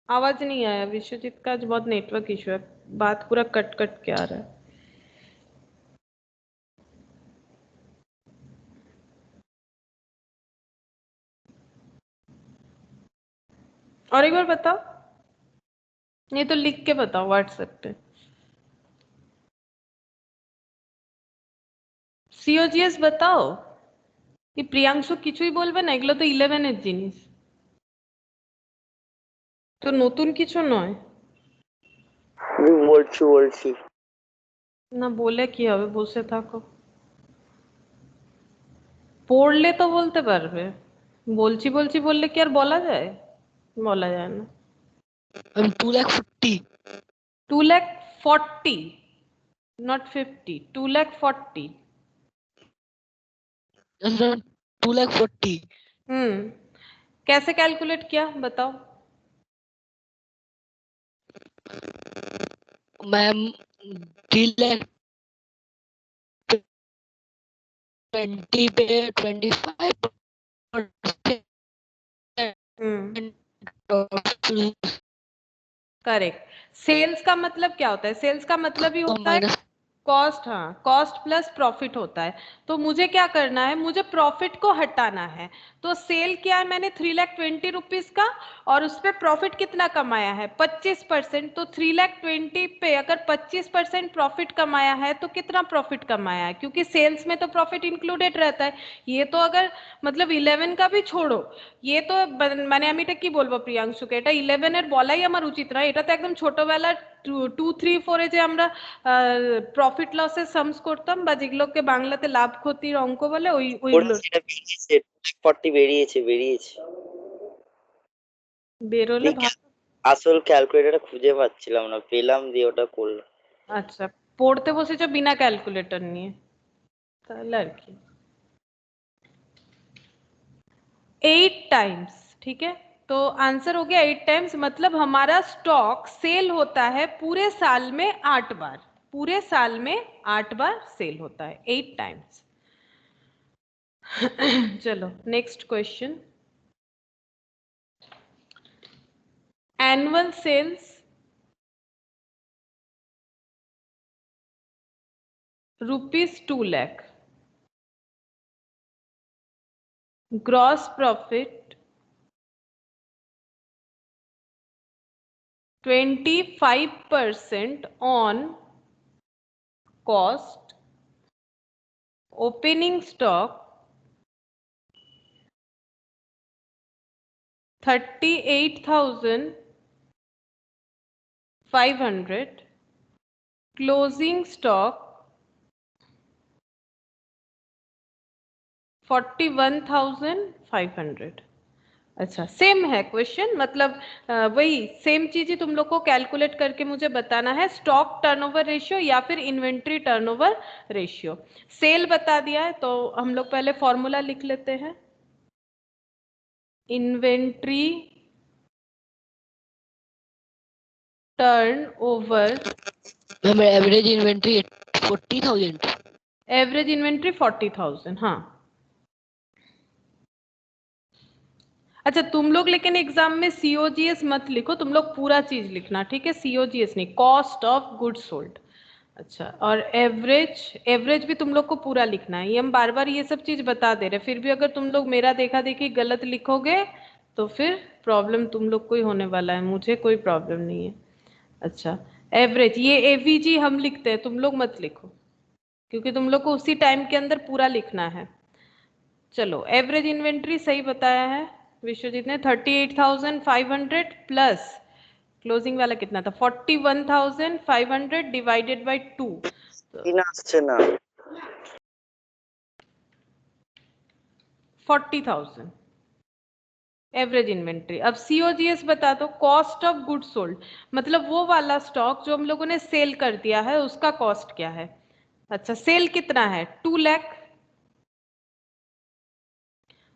Speaker 1: आवाज नहीं आया विश्वजीत का, आज बहुत नेटवर्क इशू है, बात पूरा कट कट के आ रहा है। और एक बार बताओ, नहीं तो लिख के बताओ व्हाट्सएप पे। सीओजीएस बताओ। ये প্রিয়াংশু কিছুই বলবে না, এগুলো তো 11 এর জিনিস, তো নতুন কিছু নয়।
Speaker 2: আমি বলছি
Speaker 1: না বলে কি হবে, বসে থাকো। পড়লে তো বলতে পারবে, বলছি বলছি বললে কি আর বলা যায়? বলা যায় না।
Speaker 3: 2,40,000।
Speaker 1: 2,40,000 नॉट 50, 2,40,000।
Speaker 3: 2,40,000।
Speaker 1: कैसे कैलकुलेट किया बताओ?
Speaker 3: मैम 3,20,000 पे 25%।
Speaker 1: करेक्ट। सेल्स का मतलब क्या होता है? सेल्स का मतलब ही
Speaker 3: तो
Speaker 1: होता है
Speaker 3: माइनस
Speaker 1: कॉस्ट। हाँ कॉस्ट प्लस प्रॉफिट होता है। तो मुझे क्या करना है? मुझे प्रॉफिट को हटाना है। तो सेल क्या है? मैंने 3,20,000 का, और उस पे प्रॉफिट कितना कमाया है? 25%। तो 3,20,000 पे अगर 25% प्रॉफिट कमाया है तो कितना प्रॉफिट कमाया है? क्योंकि सेल्स में तो प्रॉफिट इंक्लूडेड रहता है। ये तो अगर मतलब 11 का भी छोड़ो, ये तो মানে আমি এটা কি বলবো প্রিয়াংশুকে, এটা 11 এর বলাই আমার উচিত নয়। এটা তো একদম ছোটবেলার 2, 3, 4 এ যে আমরা প্রফিট লসের সামস করতাম বা যেগুলোকে বাংলাতে লাভ ক্ষতির অঙ্ক বলে, ওইগুলো
Speaker 2: সেটা বেরিয়েছে 40 বেরিয়েছে
Speaker 1: বেরোলে ভালো।
Speaker 2: আসল ক্যালকুলেটরটা খুঁজে পাচ্ছিলাম না, পেলাম দিয়ে ওটা করলাম।
Speaker 1: আচ্ছা পড়তে বসেছো বিনা ক্যালকুলেটর নিয়ে, তাহলে আর কি। 8 टाइम्स, ठीक है। तो आंसर हो गया 8 टाइम्स। मतलब हमारा स्टॉक सेल होता है पूरे साल में 8 बार, पूरे साल में 8 बार सेल होता है, 8 टाइम्स। चलो next question. Annual sales ₹2 lakh, gross profit 25% on cost, opening stock 38,500, closing stock 41,500। अच्छा सेम है क्वेश्चन, मतलब वही सेम चीज ही तुम लोग को कैलकुलेट करके मुझे बताना है, स्टॉक टर्नओवर रेशियो या फिर इन्वेंट्री टर्नओवर रेशियो। सेल बता दिया है तो हम लोग पहले फॉर्मूला लिख लेते हैं। Inventory turnover,
Speaker 3: ma'am average inventory 40,000।
Speaker 1: Average inventory 40,000। हाँ अच्छा तुम लोग लेकिन एग्जाम में सीओजीएस मत लिखो, तुम लोग पूरा चीज लिखना, ठीक है? सीओजीएस नहीं, कॉस्ट ऑफ गुड्स सोल्ड। अच्छा और एवरेज, एवरेज भी तुम लोग को पूरा लिखना है। ये हम बार बार ये सब चीज बता दे रहे, फिर भी अगर तुम लोग मेरा देखा देखी गलत लिखोगे तो फिर प्रॉब्लम तुम लोग को ही होने वाला है, मुझे कोई प्रॉब्लम नहीं है। अच्छा एवरेज, ये एवीजी हम लिखते हैं, तुम लोग मत लिखो क्योंकि तुम लोग को उसी टाइम के अंदर पूरा लिखना है। चलो एवरेज इन्वेंट्री सही बताया है विश्वजीत ने, 38,500 प्लस क्लोजिंग वाला कितना था, 41,500 डिवाइडेड बाई 2,
Speaker 2: तीन আসছে না
Speaker 1: 40,000 एवरेज इन्वेंट्री। अब सीओजीएस बता दो, कॉस्ट ऑफ गुड सोल्ड, मतलब वो वाला स्टॉक जो हम लोगों ने सेल कर दिया है उसका कॉस्ट क्या है। अच्छा सेल कितना है, 2 लाख।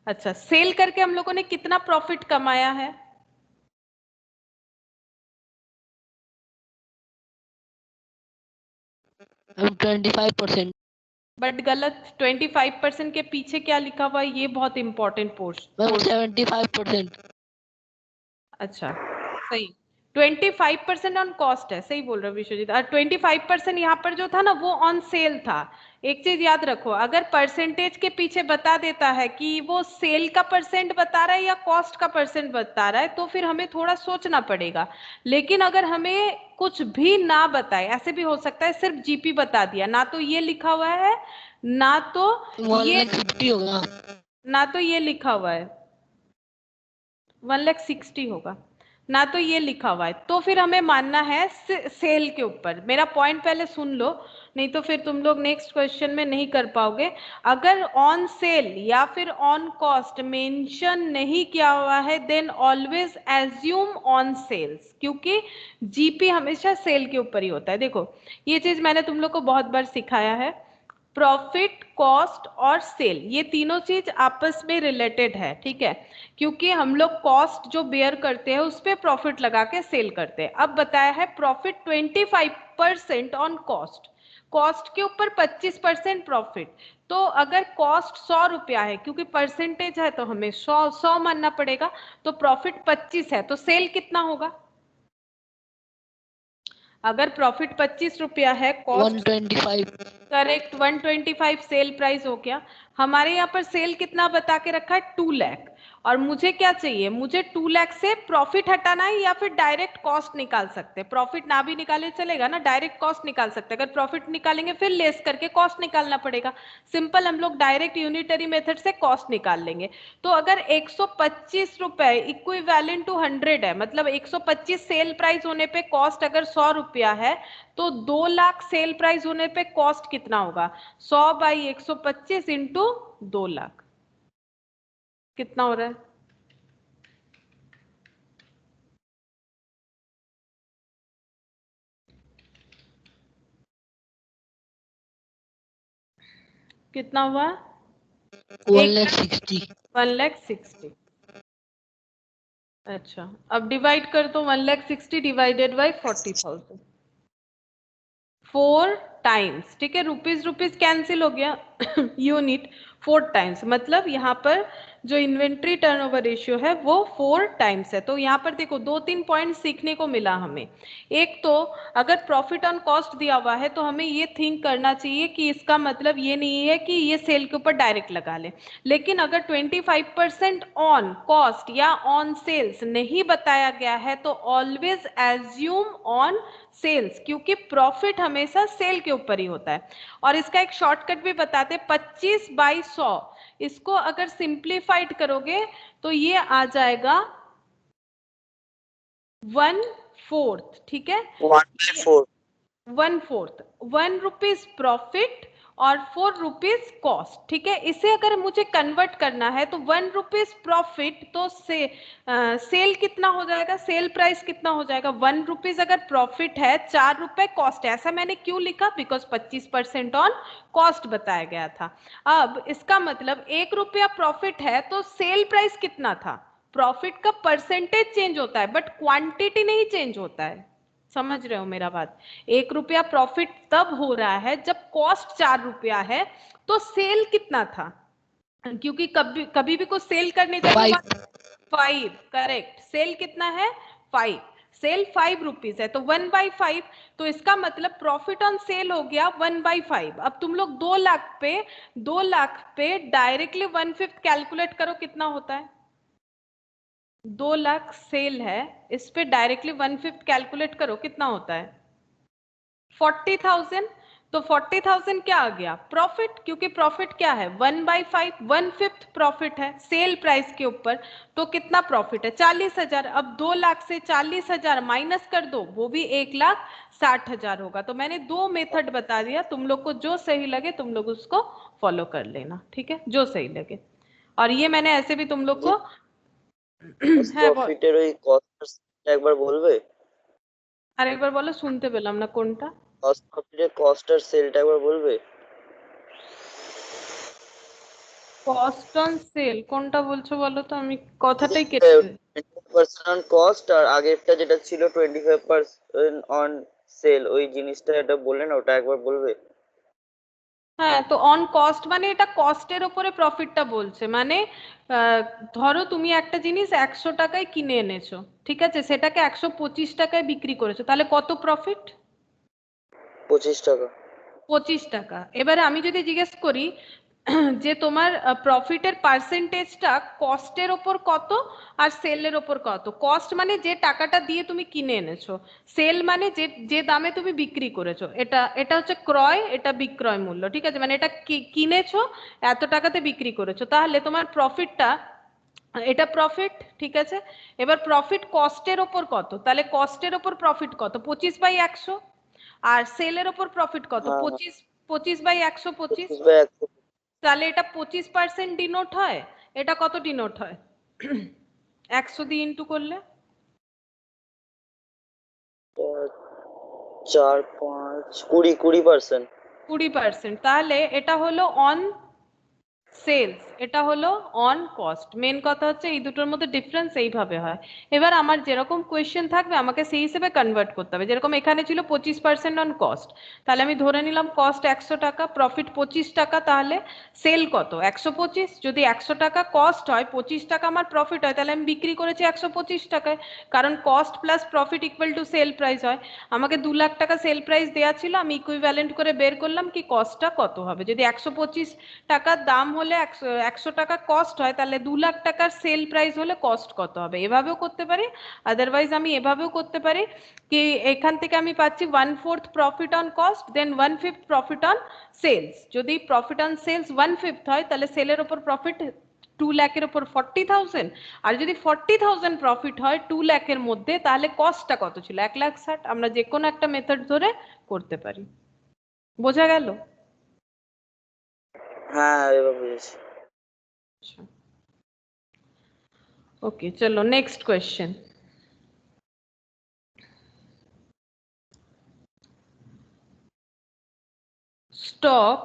Speaker 1: अच्छा सेल करके हम लोगों ने कितना प्रॉफिट कमाया है,
Speaker 3: मैम 25%।
Speaker 1: बट गलत, 25% के पीछे क्या लिखा हुआ है, ये बहुत इंपॉर्टेंट पोर्शन।
Speaker 3: मैम 75%।
Speaker 1: अच्छा सही, 25% ऑन कॉस्ट है, सही बोल रहे हो विश्वजीत। और 25% यहाँ पर जो था ना वो ऑन सेल था। एक चीज याद रखो, अगर परसेंटेज के पीछे बता देता है कि वो सेल का परसेंट बता रहा है या कॉस्ट का परसेंट बता रहा है तो फिर हमें थोड़ा सोचना पड़ेगा। लेकिन अगर हमें कुछ भी ना बताए, ऐसे भी हो सकता है सिर्फ जीपी बता दिया, ना तो ये लिखा हुआ है ना तो
Speaker 3: 1,50,000 होगा।
Speaker 1: ना तो ये लिखा हुआ है 1,60,000 होगा, ना तो ये लिखा हुआ है, तो फिर हमें मानना है सेल के ऊपर। मेरा पॉइंट पहले सुन लो, नहीं तो फिर तुम लोग नेक्स्ट क्वेश्चन में नहीं कर पाओगे। अगर ऑन सेल या फिर ऑन कॉस्ट मेंशन नहीं किया हुआ है then always assume on sales, क्योंकि जीपी हमेशा सेल के ऊपर ही होता है। देखो ये चीज मैंने तुम लोग को बहुत बार सिखाया है, प्रॉफिट कॉस्ट और सेल ये तीनों चीज आपस में रिलेटेड है, ठीक है? क्योंकि हम लोग कॉस्ट जो बेयर करते हैं उस पर प्रॉफिट लगा के सेल करते हैं। अब बताया है प्रॉफिट 25% ऑन कॉस्ट, कॉस्ट के ऊपर 25% प्रॉफिट। तो अगर कॉस्ट 100 रुपया है, क्योंकि परसेंटेज है तो हमें 100 मानना पड़ेगा, तो प्रॉफिट 25 है तो सेल कितना होगा। अगर प्रॉफिट 25 रुपया है, कॉस्ट
Speaker 3: 125।
Speaker 1: करेक्ट 125 सेल प्राइस हो गया। हमारे यहाँ पर सेल कितना बता के रखा है, 2 लाख। और मुझे क्या चाहिए, मुझे 2 लाख से प्रॉफिट हटाना है या फिर डायरेक्ट कॉस्ट निकाल सकते हैं। प्रॉफिट ना भी निकाले चलेगा ना, डायरेक्ट कॉस्ट निकाल सकते हैं। अगर प्रॉफिट निकालेंगे फिर लेस करके कॉस्ट निकालना पड़ेगा। सिंपल, हम लोग डायरेक्ट यूनिटरी मेथड से कॉस्ट निकाल लेंगे। तो अगर 125 रुपए इक्विवेलेंट टू 100 है, मतलब 125 सेल प्राइस होने पे कॉस्ट अगर 100 रुपया है, तो 2 लाख सेल प्राइस होने पे कॉस्ट कितना होगा, 100 बाई 125 इंटू 2 लाख, कितना हो रहा है। कितना हुआ,
Speaker 3: 1,60,000।
Speaker 1: 1,60,000। अच्छा, अब डिवाइड कर दो 1,60,000 डिवाइडेड बाई 40,000, 4 टाइम्स, ठीक है, रुपीज रुपीज कैंसिल हो गया यूनिट 4 टाइम्स, मतलब यहाँ पर जो इन्वेंट्री टर्नओवर रेशियो है वो 4 टाइम्स है। तो यहाँ पर देखो 2-3 पॉइंट सीखने को मिला हमें। एक तो अगर प्रॉफिट ऑन कॉस्ट दिया हुआ है तो हमें ये थिंक करना चाहिए कि इसका मतलब ये नहीं है कि ये सेल के ऊपर डायरेक्ट लगा ले, लेकिन अगर 25% ऑन कॉस्ट या ऑन सेल्स नहीं बताया गया है तो ऑलवेज एज्यूम ऑन सेल्स, क्योंकि प्रॉफिट हमेशा सेल के ऊपर ही होता है। और इसका एक शॉर्टकट भी बताते, 25/100, इसको अगर सिंप्लीफाइड करोगे तो ये आ जाएगा 1/4, ठीक है,
Speaker 2: 1/4।
Speaker 1: 1/4, 1 रुपीज प्रॉफिट और 4 रुपीज कॉस्ट, ठीक है। इसे अगर मुझे कन्वर्ट करना है तो 1 रुपीज प्रॉफिट तो सेल कितना हो जाएगा, सेल प्राइस कितना हो जाएगा, 1 रुपीज अगर प्रॉफिट है, 4 रुपए कॉस्ट है। ऐसा मैंने क्यों लिखा, बिकॉज 25% ऑन कॉस्ट बताया गया था। अब इसका मतलब 1 रुपया प्रॉफिट है तो सेल प्राइस कितना था, प्रॉफिट का परसेंटेज चेंज होता है बट क्वांटिटी नहीं चेंज होता है। समझ रहे हो मेरा बात, 1 रुपया प्रॉफिट तब हो रहा है जब कॉस्ट 4 रुपया है, तो सेल कितना था, क्योंकि कभी कभी भी कुछ सेल करने जाएंगे 5, करेक्ट, सेल कितना है 5, सेल 5 रुपीज है तो 1/5, तो इसका मतलब प्रॉफिट ऑन सेल हो गया 1/5। अब तुम लोग 2 लाख पे डायरेक्टली 1/5 कैलकुलेट करो कितना होता है, 2 लाख सेल है, इस पे डायरेक्टली 1/5 कैलकुलेट करो कितना होता है 40,000। तो 40,000 क्या आ गया, प्रॉफिट, क्योंकि प्रॉफिट क्या है 1/5, 1/5 प्रॉफिट है सेल प्राइस के ऊपर, तो कितना प्रॉफिट है 40,000। अब 2 लाख से 40,000 माइनस कर दो, वो भी 1,60,000 होगा। तो मैंने 2 मेथड बता दिया, तुम लोग को जो सही लगे तुम लोग उसको फॉलो कर लेना, ठीक है, जो सही लगे। और ये मैंने ऐसे भी तुम लोग
Speaker 2: জি
Speaker 1: को হ্যাঁ
Speaker 2: প্রফিটের ওই কস্ট একবার বলবে?
Speaker 1: আরেকবার বলো, শুনতে পেলাম না কোনটা।
Speaker 2: কস্ট প্রফিটের কস্ট আর সেলটা একবার বলবে?
Speaker 1: কস্ট অন সেল কোনটা বলছো বলো তো, আমি কথাটাই কেটে
Speaker 2: 20% অন কস্ট আর আগেরটা যেটা ছিল 25% অন সেল, ওই জিনিসটা এটা বললে না, ওটা একবার বলবে?
Speaker 1: হ্যাঁ, তো অন কস্ট মানে এটা কস্টের উপরে প্রফিটটা বলছে, মানে ধরো তুমি একটা জিনিস 100 টাকায় কিনে এনেছো, ঠিক আছে, সেটাকে 125 টাকায় বিক্রি করেছো, তাহলে কত প্রফিট,
Speaker 2: 25 টাকা।
Speaker 1: 25 টাকা। এবারে আমি যদি জিজ্ঞেস করি যে তোমার প্রফিটের পার্সেন্টেজটা কস্টের ওপর কত আর সেলের ওপর কত, কস্ট মানে যে টাকাটা দিয়ে তুমি কিনে এনেছো, সেল মানে যে যে দামে তুমি বিক্রি করেছো, এটা এটা হচ্ছে ক্রয়, এটা বিক্রয় মূল্য, ঠিক আছে, মানে এটা কিনেছো এত টাকাতে বিক্রি করেছো, তাহলে তোমার প্রফিটটা, এটা প্রফিট, ঠিক আছে। এবার প্রফিট কস্টের ওপর কত, তাহলে কস্টের ওপর প্রফিট কত 25/100, আর সেলের ওপর প্রফিট কত
Speaker 2: হ্যাঁ,
Speaker 1: 25/125,
Speaker 2: 25/100।
Speaker 1: তাহলে এটা 25% ডিনোট হয়, এটা কত ডিনোট হয় 100 দিয়ে ইন্টু করলে
Speaker 2: 4, 5, 20%।
Speaker 1: 20%, তাহলে এটা হলো অন সেলস, এটা হলো অন কস্ট। মেন কথা হচ্ছে এই দুটোর মধ্যে ডিফারেন্স এইভাবে হয়। এবার আমার যেরকম কোয়েশ্চেন থাকবে আমাকে সেই হিসেবে কনভার্ট করতে হবে, যেরকম এখানে ছিল 25% অন কস্ট, তাহলে আমি ধরে নিলাম কস্ট 100 টাকা, প্রফিট 25 টাকা, তাহলে সেল কত 125, যদি 100 টাকা কস্ট হয় 25 টাকা আমার প্রফিট হয়, তাহলে আমি বিক্রি করেছি 125 টাকায়, কারণ cost plus profit equal to sale price হয়। আমাকে 2 লাখ টাকা সেল প্রাইস দেওয়া ছিল, আমি ইকুইভ্যালেন্ট করে বের করলাম কি কস্টটা কত হবে, যদি 125 টাকার দাম হলে 100 টাকা কস্ট হয়, তাহলে 2 লাখ টাকার সেল প্রাইস হলে কস্ট কত হবে, এভাবেও করতে পারি। আদারওয়াইজ আমি এভাবেও করতে পারি কি এখান থেকে আমি পাচ্ছি 1/4 profit on cost, then 1/5 profit on sales. যদি প্রফিট অন সেলস 1/5 হয় তাহলে সেলের উপর প্রফিট 2 লাখের উপর 40,000, আর যদি 40,000 প্রফিট হয় 2 লাখের মধ্যে, তাহলে কস্টটা কত ছিল 1,60,000। আমরা যে কোনো একটা মেথড ধরে করতে পারি, বোঝা গেল?
Speaker 2: হ্যাঁ, এবার বুঝেছি।
Speaker 1: ओके, चलो next question. Stock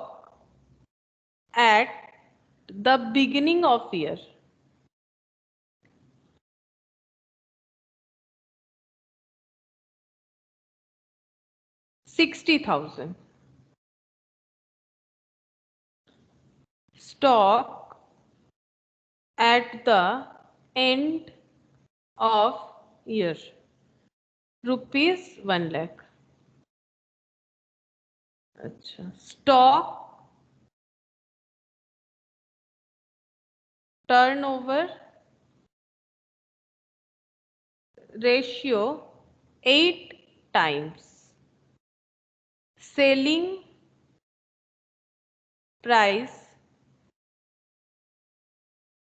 Speaker 1: at the beginning of year 60,000. Stock at the end of year, rupees 1 lakh. अच्छा, stock turnover ratio 8 times. Selling price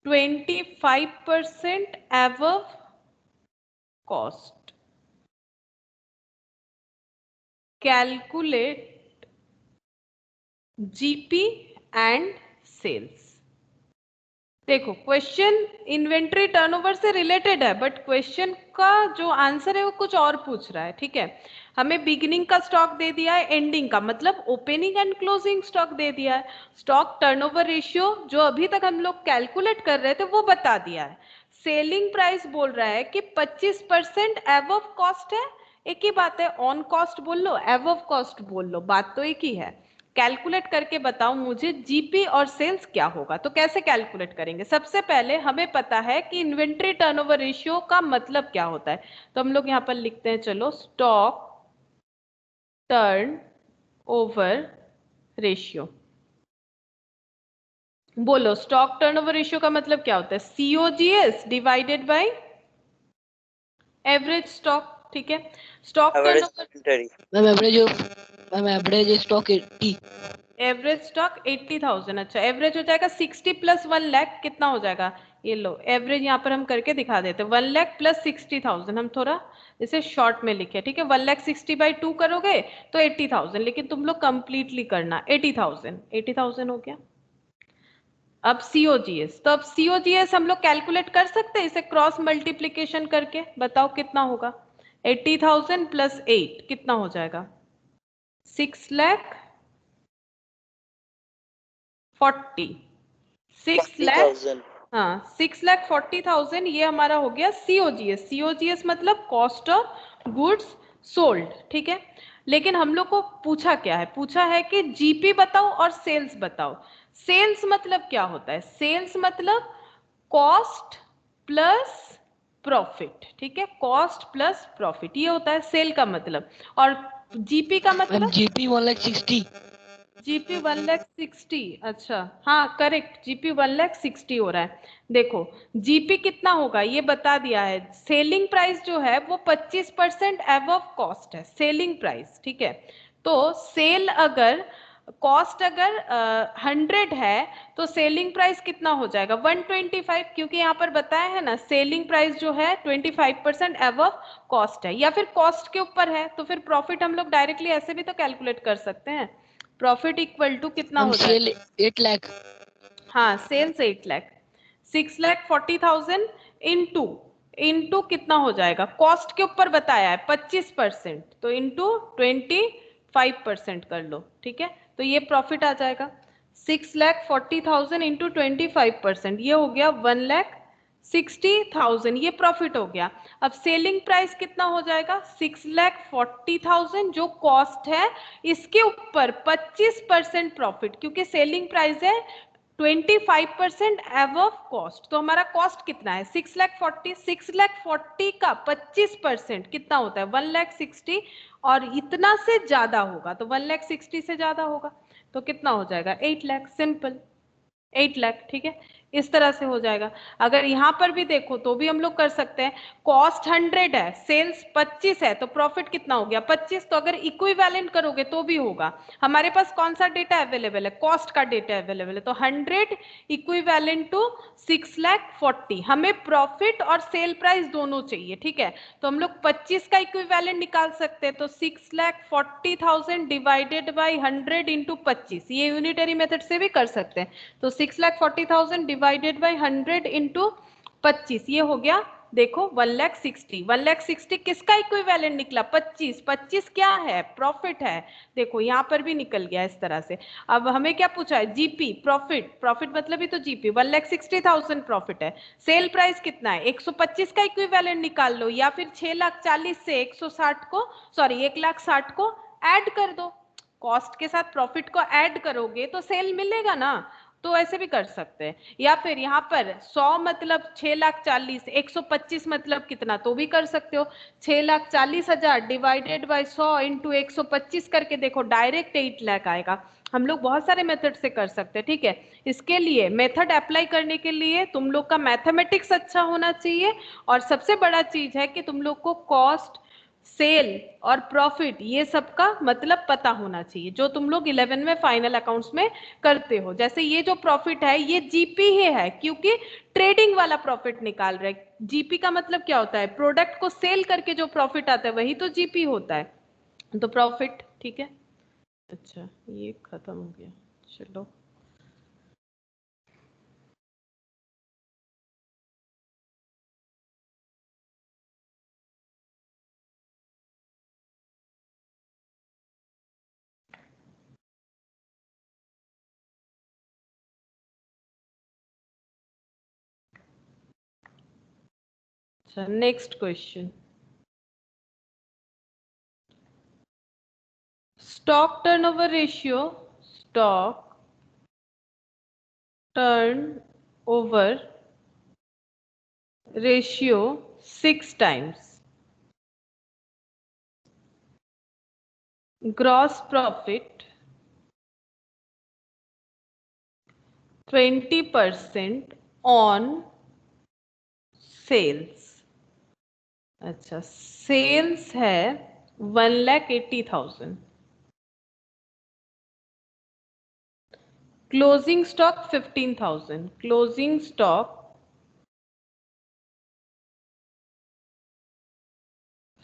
Speaker 1: 25% above cost. Calculate GP and sales. देखो क्वेश्चन इन्वेंट्री टर्नओवर से रिलेटेड है, बट क्वेश्चन का जो आंसर है वो कुछ और पूछ रहा है, ठीक है। हमें बिगिनिंग का स्टॉक दे दिया है, एंडिंग का मतलब ओपनिंग एंड क्लोजिंग स्टॉक दे दिया है, स्टॉक टर्नओवर रेशियो जो अभी तक हम लोग कैलकुलेट कर रहे थे वो बता दिया है। सेलिंग प्राइस बोल रहा है कि 25% एबव कॉस्ट है, एक ही बात है, ऑन कॉस्ट बोल लो एबव कॉस्ट बोल लो, बात तो एक ही है। कैलकुलेट करके बताओ मुझे जीपी और सेल्स क्या होगा। तो कैसे कैलकुलेट करेंगे? सबसे पहले हमें पता है कि इन्वेंट्री टर्नओवर रेशियो का मतलब क्या होता है, तो हम लोग यहाँ पर लिखते हैं, चलो, स्टॉक टर्न ओवर रेशियो। बोलो, स्टॉक टर्नओवर रेशियो का मतलब क्या होता है? COGS divided by average stock, ठीक है। Stock turnover,
Speaker 3: ma'am average stock 80।
Speaker 1: Average stock 80,000। अच्छा, एवरेज हो जाएगा 60 प्लस 1 लाख, कितना हो जाएगा? ये लो, एवरेज यहाँ पर हम करके दिखा देते हैं, 1 लाख प्लस 60,000। हम थोड़ा इसे शॉर्ट में लिखे, ठीक है। 1 लाख 60 बाई 2 करोगे तो 80,000, लेकिन तुम लोग कंप्लीटली करना। 80,000 हो गया। अब सीओजीएस, तो अब सीओजीएस हम लोग कैलकुलेट कर सकते हैं इसे क्रॉस मल्टीप्लीकेशन करके, बताओ कितना होगा? 80,000 प्लस 8 कितना हो जाएगा? 6 लाख 40, 6 लाख, हाँ 6,40,000 ये हमारा हो गया सीओजीएस। सीओजीएस मतलब कॉस्ट ऑफ गुड्स सोल्ड, ठीक है। लेकिन हम लोग को पूछा क्या है? पूछा है कि जीपी बताओ और सेल्स बताओ। सेल्स मतलब क्या होता है? सेल्स मतलब कॉस्ट प्लस प्रॉफिट, ठीक है, कॉस्ट प्लस प्रॉफिट, ये होता है सेल का मतलब। और जीपी का मतलब?
Speaker 3: जीपी 1,60,000।
Speaker 1: जीपी 1,60,000, अच्छा हाँ करेक्ट, जीपी 1,60,000 हो रहा है। देखो जीपी कितना होगा ये बता दिया है। सेलिंग प्राइस जो है वो 25% एबव कॉस्ट है, सेलिंग प्राइस, ठीक है। तो सेल अगर कॉस्ट अगर 100 है तो सेलिंग प्राइस कितना हो जाएगा? 125, क्योंकि यहाँ पर बताया है ना सेलिंग प्राइस जो है 25% एबव कॉस्ट है, या फिर कॉस्ट के ऊपर है, तो फिर प्रॉफिट हम लोग डायरेक्टली ऐसे भी तो कैलकुलेट कर सकते हैं। प्रॉफिट इक्वल टू कितना हो जाएगा?
Speaker 3: सेल 8 लाख।
Speaker 1: हाँ सेल्स 8 लाख, 6,40,000 इंटू कितना हो जाएगा? कॉस्ट के ऊपर बताया है 25%, तो इंटू 25% कर लो, ठीक है। तो ये प्रॉफिट आ जाएगा 6,40,000 इंटू 25%, ये हो गया 1,60,000, ये प्रॉफिट हो गया। अब सेलिंग प्राइस कितना हो जाएगा? 6,40,000 जो कॉस्ट है, इसके ऊपर 25% प्रॉफिट, क्योंकि सेलिंग प्राइस है 25% एबव कॉस्ट, तो हमारा कॉस्ट कितना है? 6,40,000, 6,40,000 का 25% कितना होता है? 1,60,000, और इतना से ज्यादा होगा तो 1,60,000 से ज्यादा होगा तो कितना हो जाएगा? 8 लाख, सिंपल 8 लाख, ठीक है। इस तरह से हो जाएगा। अगर यहाँ पर भी देखो तो भी हम लोग कर सकते हैं, कॉस्ट 100 है, सेल्स 25 है, तो प्रॉफिट कितना हो गया? 25। तो अगर इक्विवेलेंट करोगे तो भी होगा। हमारे पास कौन सा डेटा अवेलेबल है? कॉस्ट का डेटा अवेलेबल है, तो 100 इक्विवेलेंट टू 6,40,000। हमें प्रॉफिट और सेल प्राइस दोनों चाहिए, ठीक है। तो हम लोग 25 का इक्विवेलेंट निकाल सकते हैं, तो 6,40,000 डिवाइडेड बाई 100 इंटू 25, ये यूनिटरी मेथड से भी कर सकते हैं। तो 6,40,000 डिवाइडेड बाई 100 इंटू 25, ये हो गया देखो 1,60,000। 1,60,000 किसका इक्विवेलेंट निकला? 25। 25 क्या है? प्रॉफिट है। देखो यहाँ पर भी निकल गया इस तरह से। अब हमें क्या पूछा है? जीपी, प्रॉफिट, प्रॉफिट मतलब ही तो जीपी, 1,60,000 प्रॉफिट है। सेल प्राइस कितना है? 125 का इक्विवेलेंट निकाल लो, या फिर 6,40,000 से 160 को, सॉरी 1,60,000 को ऐड कर दो, कॉस्ट के साथ प्रॉफिट को ऐड करोगे तो सेल मिलेगा ना, तो ऐसे भी कर सकते हैं। या फिर यहाँ पर 100 मतलब 6,40,000, 125 मतलब कितना, तो भी कर सकते हो। 6,40,000 डिवाइडेड बाय 100 इंटू 125 करके देखो, डायरेक्ट 8 लाख आएगा। हम लोग बहुत सारे मेथड से कर सकते हैं, ठीक है। इसके लिए मेथड अप्लाई करने के लिए तुम लोग का मैथमेटिक्स अच्छा होना चाहिए, और सबसे बड़ा चीज है कि तुम लोग को कॉस्ट, सेल और प्रॉफिट ये सब का मतलब पता होना चाहिए, जो तुम लोग 11 में फाइनल अकाउंट्स में करते हो। जैसे ये जो प्रॉफिट है ये जीपी ही है, क्योंकि ट्रेडिंग वाला प्रॉफिट निकाल रहे। जीपी का मतलब क्या होता है, प्रोडक्ट को सेल करके जो प्रॉफिट आता है वही तो जीपी होता है, तो प्रॉफिट, ठीक है। अच्छा ये खत्म हो गया, चलो। अच्छा next question, stock turnover ratio, stock turnover ratio 6 times, gross profit 20% on sales. अच्छा सेल्स है 1,80,000, closing stock 15,000, closing stock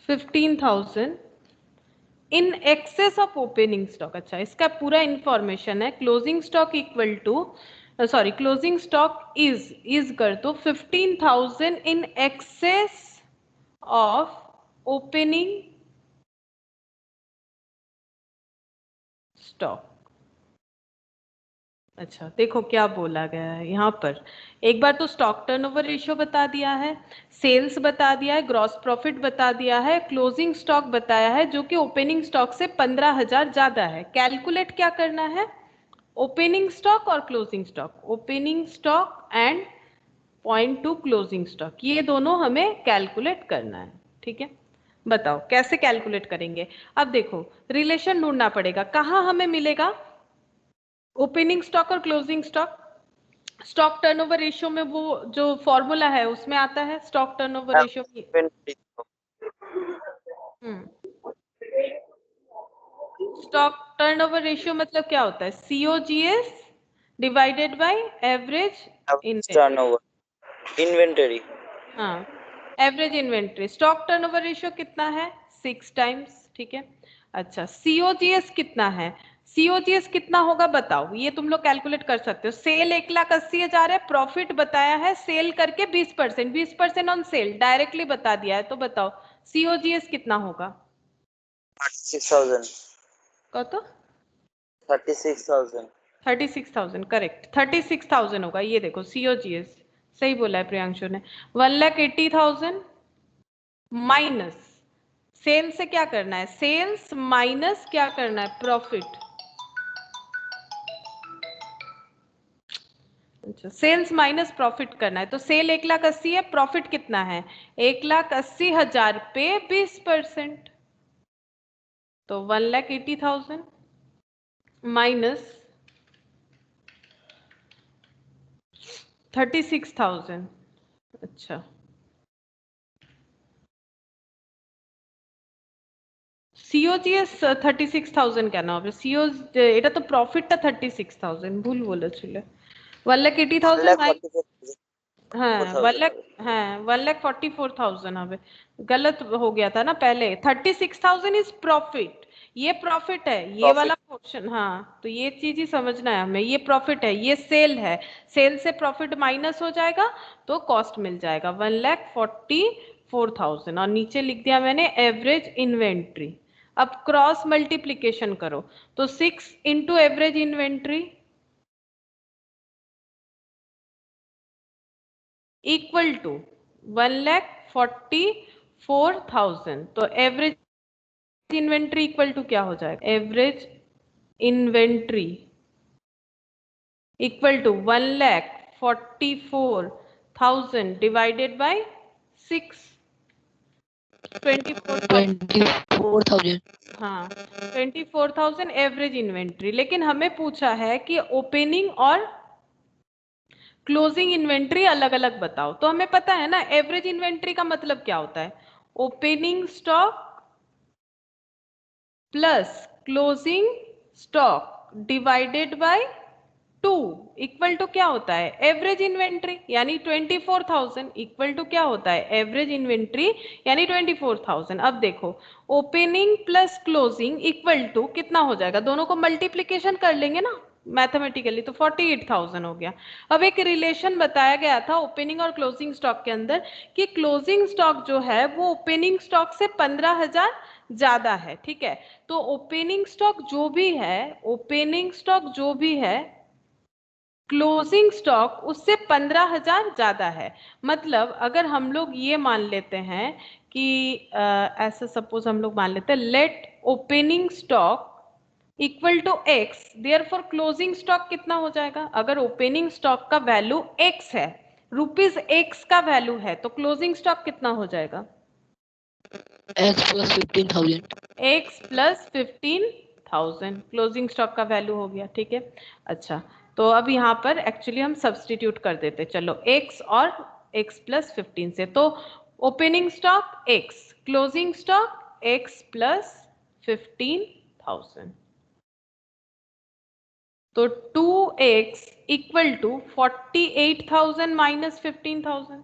Speaker 1: 15,000 in excess of opening stock. अच्छा इसका पूरा इंफॉर्मेशन है, closing stock equal to, sorry closing stock is कर दो 15,000 in excess of opening stock. अच्छा देखो क्या बोला गया है यहाँ पर, एक बार तो स्टॉक टर्नओवर रेशियो बता दिया है, सेल्स बता दिया है, ग्रॉस प्रॉफिट बता दिया है, क्लोजिंग स्टॉक बताया है जो कि ओपनिंग स्टॉक से 15,000 ज्यादा है। कैलकुलेट क्या करना है, ओपनिंग स्टॉक और closing stock, opening stock and point two closing stock, ये दोनों हमें कैलकुलेट करना है, ठीक है। बताओ कैसे कैलकुलेट करेंगे। अब देखो रिलेशन ढूंढना पड़ेगा, कहाँ हमें मिलेगा ओपनिंग स्टॉक और closing stock. Stock turnover ratio में वो जो फॉर्मूला है उसमें आता है स्टॉक टर्नओवर रेशियो की। स्टॉक टर्नओवर रेशियो मतलब क्या होता है, COGS divided by average
Speaker 2: inventory.
Speaker 1: हाँ average inventory. Stock turnover ratio कितना है, 6 टाइम्स, ठीक है। अच्छा सीओजीएस कितना है, सीओजीएस कितना होगा बताओ, ये तुम लोग कैलकुलेट कर सकते हो। सेल 1,80,000 है, प्रॉफिट बताया है सेल करके 20%, 20% ऑन सेल डायरेक्टली बता दिया है, तो बताओ सीओजीएस कितना होगा।
Speaker 2: 36,000।
Speaker 1: कत
Speaker 2: 36,000।
Speaker 1: 36,000 करेक्ट, 36,000 होगा। ये देखो सीओजीएस सही बोला है प्रियांशु ने। 1,80,000 माइनस सेल से क्या करना है, सेल्स माइनस क्या करना है, प्रॉफिट। अच्छा सेल्स माइनस प्रॉफिट करना है, तो सेल 1,80,000 है, प्रॉफिट कितना है 1,80,000 पे 20%, तो 1,80,000 माइनस 36,000। अच्छा সিওজিএস 36,000 কেন হবে, সিও এটা তো প্রফিটটা 36,000, ভুল বলেছিলে। 1,80,000 हाँ 1,00,000, हाँ 1,44,000 হবে, गलत हो गया था ना पहले। 36,000 इज प्रॉफिट, ये प्रॉफिट है ये वाला पोर्शन, हाँ तो ये चीज ही समझना है हमें, ये प्रॉफिट है ये सेल है, सेल से प्रॉफिट माइनस हो जाएगा तो कॉस्ट मिल जाएगा 1,44,000, और नीचे लिख दिया मैंने एवरेज इन्वेंट्री। अब क्रॉस मल्टीप्लीकेशन करो, तो 6 into average inventory equal to 1,44,000, तो एवरेज इन्वेंट्री इक्वल टू क्या हो जाएगा? Average inventory equal to 1,44,000 divided by 6, 24,000।
Speaker 3: 24,000
Speaker 1: हाँ 24,000 एवरेज इन्वेंट्री। लेकिन हमें पूछा है कि ओपनिंग और क्लोजिंग इन्वेंट्री अलग अलग बताओ। तो हमें पता है ना एवरेज इन्वेंट्री का मतलब क्या होता है? Opening stock plus closing stock divided by 2 equal to क्या होता है? Average inventory. यानी 24,000 इक्वल टू क्या होता है? एवरेज इन्वेंट्री यानी 24,000। अब देखो opening plus closing equal to कितना हो जाएगा? दोनों को मल्टीप्लीकेशन कर लेंगे ना मैथमेटिकली, तो 48,000 हो गया। अब एक रिलेशन बताया गया था ओपनिंग और क्लोजिंग स्टॉक के अंदर कि क्लोजिंग स्टॉक जो है वो ओपनिंग स्टॉक से 15,000 ज्यादा है। ठीक है, तो ओपनिंग स्टॉक जो भी है, ओपनिंग स्टॉक जो भी है क्लोजिंग स्टॉक उससे 15,000 ज्यादा है। मतलब अगर हम लोग ये मान लेते हैं कि ऐसा सपोज हम लोग मान लेते हैं let opening stock equal to X, therefore closing stock कितना हो जाएगा? अगर ओपनिंग स्टॉक का वैल्यू एक्स है, रुपीज एक्स का वैल्यू है, तो क्लोजिंग स्टॉक कितना हो जाएगा?
Speaker 3: x plus 15,000
Speaker 1: x plus 15,000 closing stock का वैल्यू हो गया। ठीक है, अच्छा तो अब यहाँ पर एक्चुअली हम सब्सटीट्यूट कर देते, चलो x और x प्लस 15 से। तो opening stock x, closing stock x plus 15,000, तो 2x इक्वल टू 48,000 माइनस 15,000।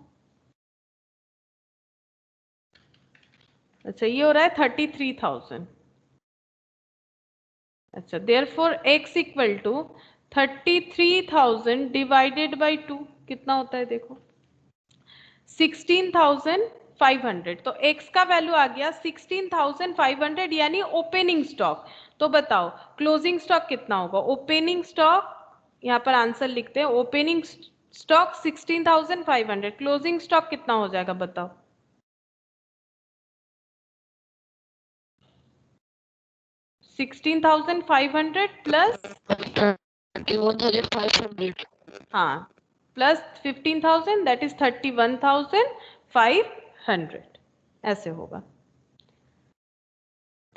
Speaker 1: अच्छा ये हो रहा है 33,000। अच्छा therefore x equal to 33,000 divided by 2 कितना होता है? देखो 16,500। तो x का वैल्यू आ गया 16,500 यानी ओपनिंग स्टॉक। तो बताओ क्लोजिंग स्टॉक कितना होगा? ओपनिंग स्टॉक, यहाँ पर आंसर लिखते हैं, ओपनिंग स्टॉक 16,500, क्लोजिंग स्टॉक कितना हो जाएगा बताओ? 16,500 प्लस
Speaker 3: 31,500
Speaker 1: हाँ प्लस 15,000 दैट इज 31,500 ऐसे होगा।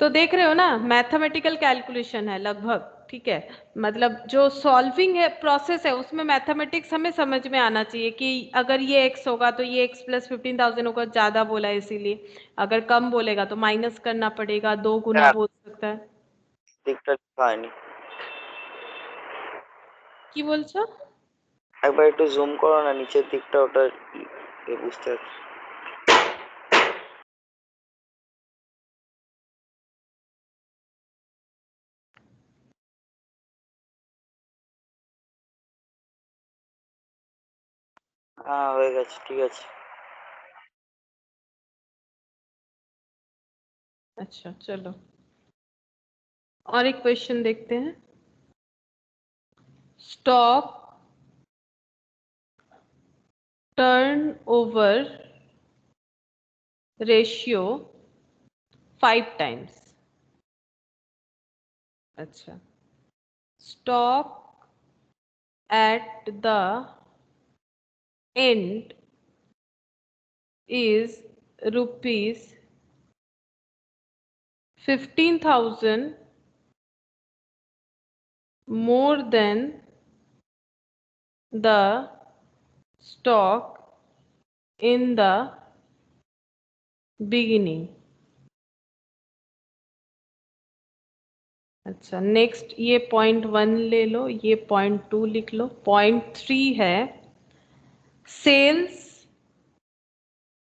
Speaker 1: तो देख रहे हो ना मैथमेटिकल कैलकुलेशन है लगभग। ठीक है, मतलब जो सॉल्विंग है प्रोसेस है उसमें मैथमेटिक्स हमें समझ में आना चाहिए कि अगर ये x होगा तो ये x प्लस 15,000 होगा, ज्यादा बोला है इसीलिए। अगर कम बोलेगा तो माइनस करना पड़ेगा, 2 गुना बोल सकता है।
Speaker 2: দিকটা লেখা হয়নি।
Speaker 1: কি বলছো?
Speaker 2: একবার একটু জুম করো না নিচের দিকটা, ওটা বুঝতে পারছি। হ্যাঁ হয়ে গেছে, ঠিক আছে।
Speaker 1: अच्छा चलो और एक क्वेश्चन देखते हैं। Stock turnover ratio 5 times. अच्छा stock at the end is rupees 15,000 more than the stock in the beginning। अच्छा नेक्स्ट ये पॉइंट 1 ले लो, ये पॉइंट 2 लिख लो। पॉइंट 3 है sales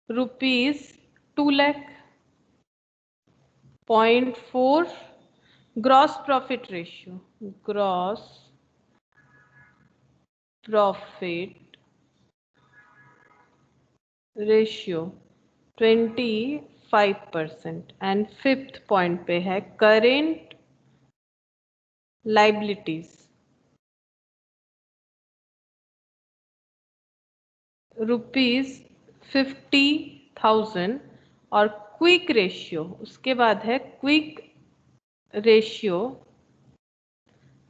Speaker 1: rupees 2 lakh. Point 4 gross profit ratio, gross profit ratio 25%। And fifth point पे है करेंट लाइबिलिटीज रुपीज 50,000 और क्विक रेशियो, उसके बाद है quick ratio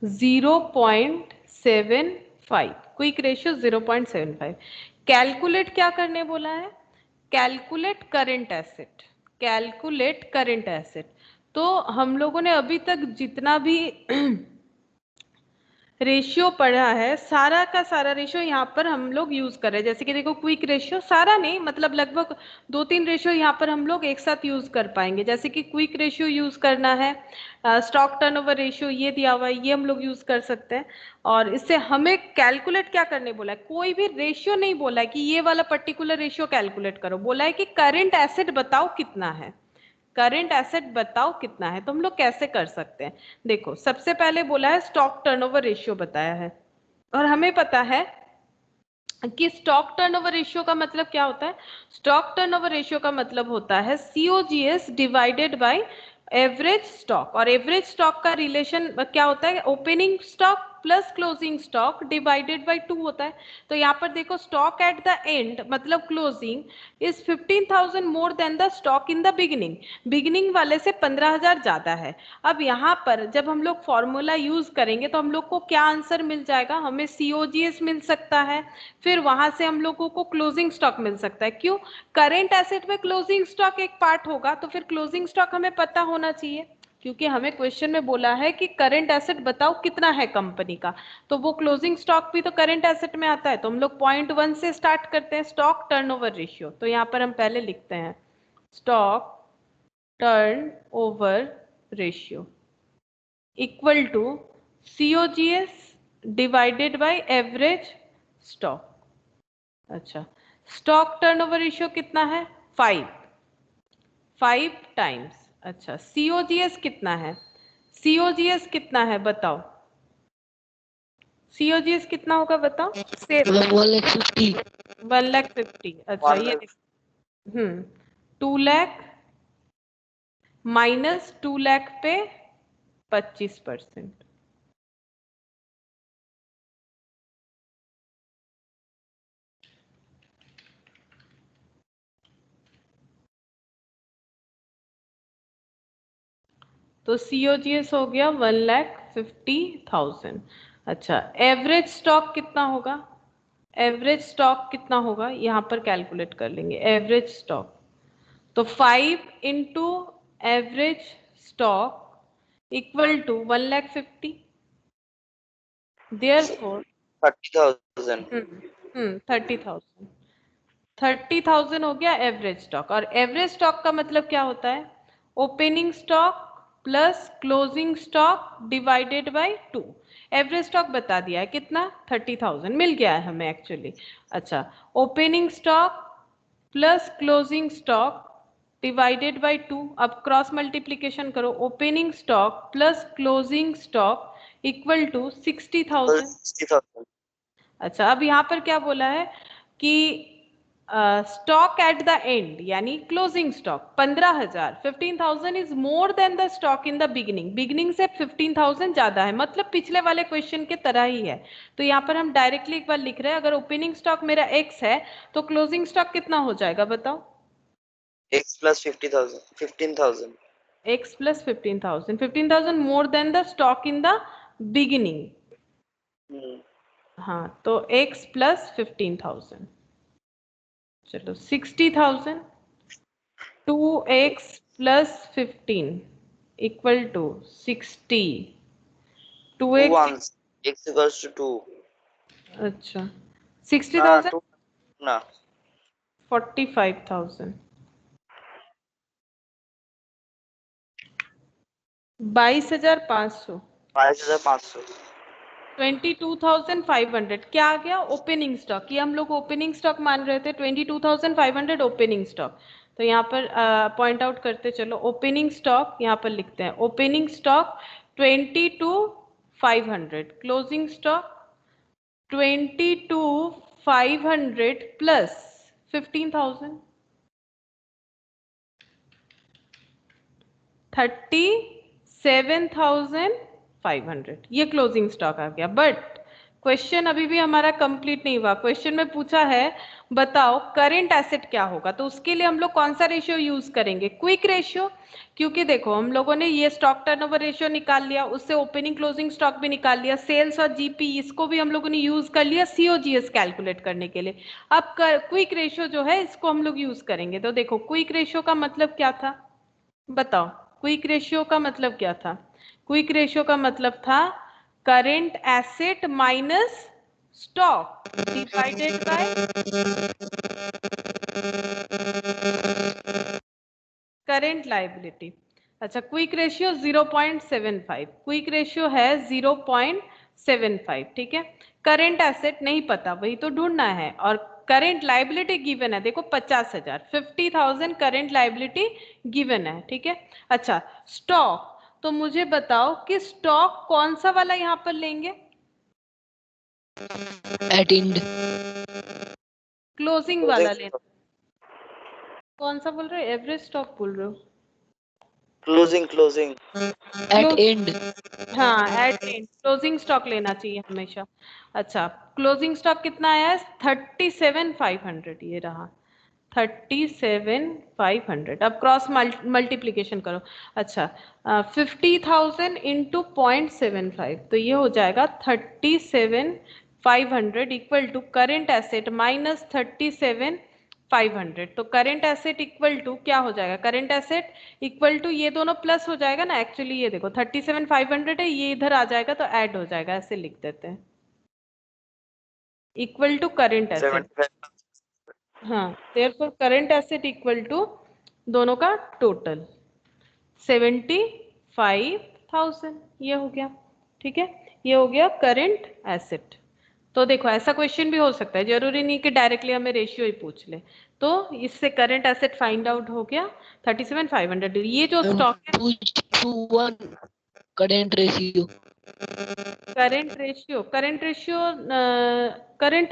Speaker 1: 0.75, quick ratio 0.75। Calculate क्या करने बोला है? Calculate current asset, calculate current asset. तो हम लोगों ने अभी तक जितना भी रेशियो पढ़ा है, सारा का सारा रेशियो यहाँ पर हम लोग यूज कर रहे हैं। जैसे कि देखो क्विक रेशियो, सारा नहीं मतलब लगभग 2-3 रेशियो यहाँ पर हम लोग एक साथ यूज कर पाएंगे। जैसे कि क्विक रेशियो यूज करना है, स्टॉक टर्नओवर रेशियो ये दिया हुआ है, ये हम लोग यूज कर सकते हैं। और इससे हमें कैलकुलेट क्या करने बोला है? कोई भी रेशियो नहीं बोला है कि ये वाला पर्टिकुलर रेशियो कैलकुलेट करो, बोला है कि करंट एसेट बताओ कितना है, करंट एसेट बताओ कितना है। तो हम लोग कैसे कर सकते हैं? देखो सबसे पहले बोला है स्टॉक टर्नओवर रेशियो बताया है, और हमें पता है कि स्टॉक टर्नओवर रेशियो का मतलब क्या होता है? स्टॉक टर्नओवर रेशियो का मतलब होता है COGS divided by average stock. और एवरेज स्टॉक का रिलेशन क्या होता है? Opening stock plus closing stock divided by 2 होता है। तो यहाँ पर देखो स्टॉक एट द एंड मतलब closing is 15,000 more than the stock in the beginning, beginning वाले से 15,000 ज्यादा है। अब यहाँ पर जब हम लोग फॉर्मूला यूज करेंगे तो हम लोग को क्या आंसर मिल जाएगा? हमें COGS मिल सकता है, फिर वहां से हम लोगों को क्लोजिंग स्टॉक मिल सकता है। क्यों? करंट एसेट में क्लोजिंग स्टॉक एक पार्ट होगा, तो फिर क्लोजिंग स्टॉक हमें पता होना चाहिए, क्योंकि हमें क्वेश्चन में बोला है कि करंट एसेट बताओ कितना है कंपनी का, तो वो क्लोजिंग स्टॉक भी तो करंट एसेट में आता है। तो हम लोग 0.1 से स्टार्ट करते हैं, स्टॉक टर्नओवर रेशियो। तो यहाँ पर हम पहले लिखते हैं stock turnover ratio equal to COGS divided by average stock. अच्छा, स्टॉक टर्नओवर रेशियो कितना है? 5 टाइम्स। अच्छा, COGS कितना है? COGS कितना है बताओ? COGS कितना होगा बताओ?
Speaker 3: 150।
Speaker 1: 1,50,000। अच्छा ये 2 लाख माइनस 2 लाख पे 25%। तो COGS हो गया 1,50,000। अच्छा, एवरेज स्टॉक कितना होगा? एवरेज स्टॉक कितना होगा यहाँ पर कैलकुलेट कर लेंगे एवरेज स्टॉक। तो 5 into average stock equal to 1,50,000। Therefore
Speaker 2: 30,000।
Speaker 1: 30,000, 30,000 हो गया एवरेज स्टॉक। और एवरेज स्टॉक का मतलब क्या होता है? Opening stock plus closing stock divided by 2। Average stock बता दिया है कितना? 30,000 मिल गया है हमें एक्चुअली। अच्छा, opening stock plus closing stock divided by 2। अब क्रॉस मल्टीप्लीकेशन करो, opening stock plus closing stock equal to 60,000।
Speaker 2: 60,000।
Speaker 1: अच्छा, अब यहाँ पर क्या बोला है कि स्टॉक एट द एंड यानी closing stock 15,000, 15,000 is more than the stock in the beginning, beginning से 15,000 ज्यादा है, मतलब पिछले वाले क्वेश्चन के तरह ही है। तो यहाँ पर हम डायरेक्टली एक बार लिख रहे हैं, अगर ओपनिंग स्टॉक मेरा x है तो क्लोजिंग स्टॉक कितना हो जाएगा बताओ?
Speaker 2: x plus 50,000 15,000।
Speaker 1: x plus 15,000, 15,000 more than the stock in the beginning। हाँ, तो x plus 15,000, चलो 60,000। 2x plus 15 equal to 60। 2x,
Speaker 2: 2 x equals to 2।
Speaker 1: अच्छा
Speaker 2: ना
Speaker 1: 60,000,
Speaker 2: 2 ना
Speaker 1: 45,000, 22,500,
Speaker 2: 22,500।
Speaker 1: 22,500 क्या आ गया? Opening stock. ये हम लोग ओपनिंग स्टॉक मान रहे थे, 22,500 ओपनिंग स्टॉक। तो यहाँ पर पॉइंट आउट करते चलो, ओपनिंग स्टॉक यहाँ पर लिखते हैं, opening stock 22,500, closing stock 22,500 plus 15,000, 37,500, ये क्लोजिंग स्टॉक आ गया। बट क्वेश्चन अभी भी हमारा कंप्लीट नहीं हुआ। क्वेश्चन में पूछा है बताओ करंट एसेट क्या होगा, तो उसके लिए हम लोग कौन सा रेशियो यूज करेंगे, क्विक रेशियो। क्योंकि देखो हम लोगों ने ये स्टॉक टर्नओवर रेशियो निकाल लिया, उससे ओपनिंग क्लोजिंग स्टॉक भी निकाल लिया, सेल्स और जीपी इसको भी हम लोगों ने यूज कर लिया सीओजीएस कैलकुलेट करने के लिए। अब क्विक रेशियो जो है इसको हम लोग यूज करेंगे। तो देखो क्विक रेशियो का मतलब क्या था, बताओ क्विक रेशियो का मतलब क्या था। क्विक रेशियो का मतलब था current asset minus stock divided by current liability. अच्छा क्विक रेशियो 0.75, क्विक रेशियो है 0.75, ठीक है। करंट एसेट नहीं पता, वही तो ढूंढना है। और करंट लायबिलिटी गिवन है, देखो 50,000, 50,000 करंट लायबिलिटी गिवन है, ठीक है। अच्छा स्टॉक, तो मुझे बताओ कि स्टॉक कौन सा वाला यहाँ पर लेंगे,
Speaker 3: एट एंड
Speaker 1: क्लोजिंग वाला लेना। कौन सा बोल रहे हो, एवरेज स्टॉक बोल रहे हो?
Speaker 2: क्लोजिंग क्लोजिंग
Speaker 3: एट एंड
Speaker 1: हाँ एट एंड क्लोजिंग स्टॉक लेना चाहिए हमेशा। अच्छा क्लोजिंग स्टॉक कितना आया है, 37,500, ये रहा 37,500। अब क्रॉस मल्टीप्लीकेशन करो। अच्छा 50,000 इंटू 0.75, तो ये हो जाएगा 37,500 equal to current asset minus 37,500। तो करेंट एसेट इक्वल टू क्या हो जाएगा, करेंट एसेट इक्वल टू ये दोनों प्लस हो जाएगा ना, एक्चुअली ये देखो 37,500 है, ये इधर आ जाएगा तो ऐड हो जाएगा, ऐसे लिख देते हैं इक्वल टू करेंट एसेट।
Speaker 2: 75
Speaker 1: हाँ therefore current asset equal to दोनों का टोटल 75,000, ये हो गया, ठीक है। ये हो गया करंट एसेट। तो देखो ऐसा क्वेश्चन भी हो सकता है, जरूरी नहीं कि डायरेक्टली हमें रेशियो ही पूछ ले। तो इससे करंट एसेट फाइंड आउट हो गया 37,500। ये जो स्टॉक है
Speaker 3: करेंट रेशियो
Speaker 1: करंट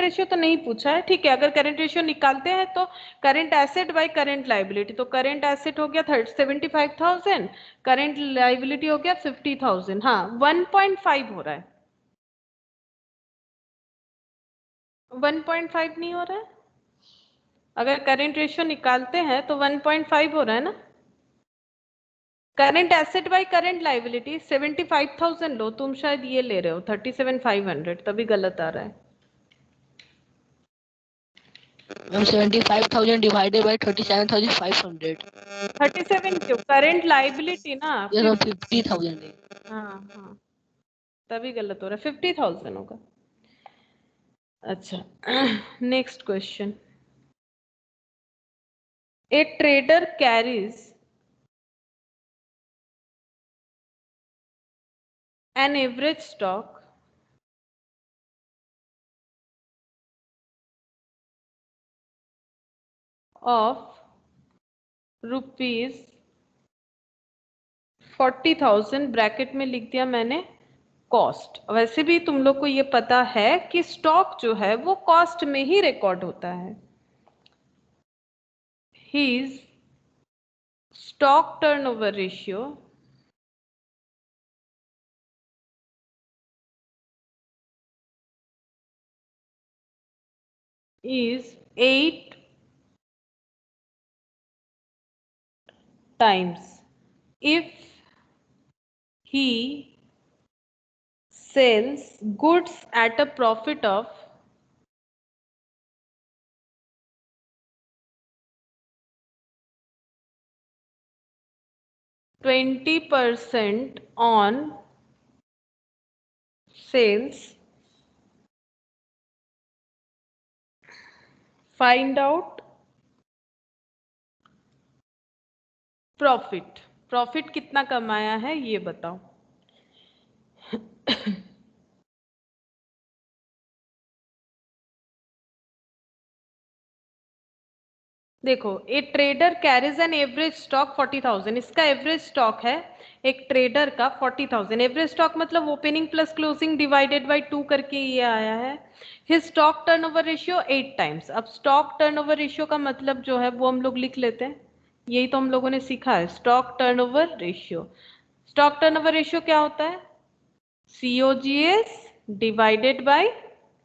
Speaker 1: रेशियो तो नहीं पूछा है, ठीक है। अगर करंट रेशियो निकालते हैं तो current asset by current liability, तो करंट एसेट हो गया 75,000, करंट लायबिलिटी हो गया 50,000। हाँ 1.5 हो रहा है, 1.5 नहीं हो रहा है। अगर करंट रेशियो निकालते हैं तो 1.5 हो रहा है ना। Current asset by current liability 75,000 लो, तुम शायद ये ले रहे हो 37,500, तभी गलत आ रहा है।
Speaker 3: 75,000 डिवाइडेड बाय 37,500
Speaker 1: 37 क्यों, करंट लायबिलिटी ना,
Speaker 3: ये तो
Speaker 1: 50।
Speaker 3: 50,000 है।
Speaker 1: हाँ हाँ तभी गलत हो रहा है, 50,000 होगा। अच्छा next question, A trader carries an average stock of rupees 40,000, bracket में लिख दिया मैंने कॉस्ट। वैसे भी तुम लोग को ये पता है कि स्टॉक जो है वो कॉस्ट में ही रिकॉर्ड होता है। His stock turnover ratio is 8 times if he sells goods at a profit of 20% on sales. Find out profit, profit कितना कमाया है ये बताओ। देखो ए trader carries an average stock 40,000, इसका एवरेज स्टॉक है एक ट्रेडर का 40,000। एवरेज स्टॉक मतलब opening plus closing divided by 2 करके ये आया है। His stock turnover ratio 8 times. अब स्टॉक टर्नओवर रेशियो का मतलब जो है वो हम लोग लिख लेते हैं, यही तो हम लोगों ने सीखा है stock turnover ratio. Stock turnover ratio क्या होता है, COGS divided by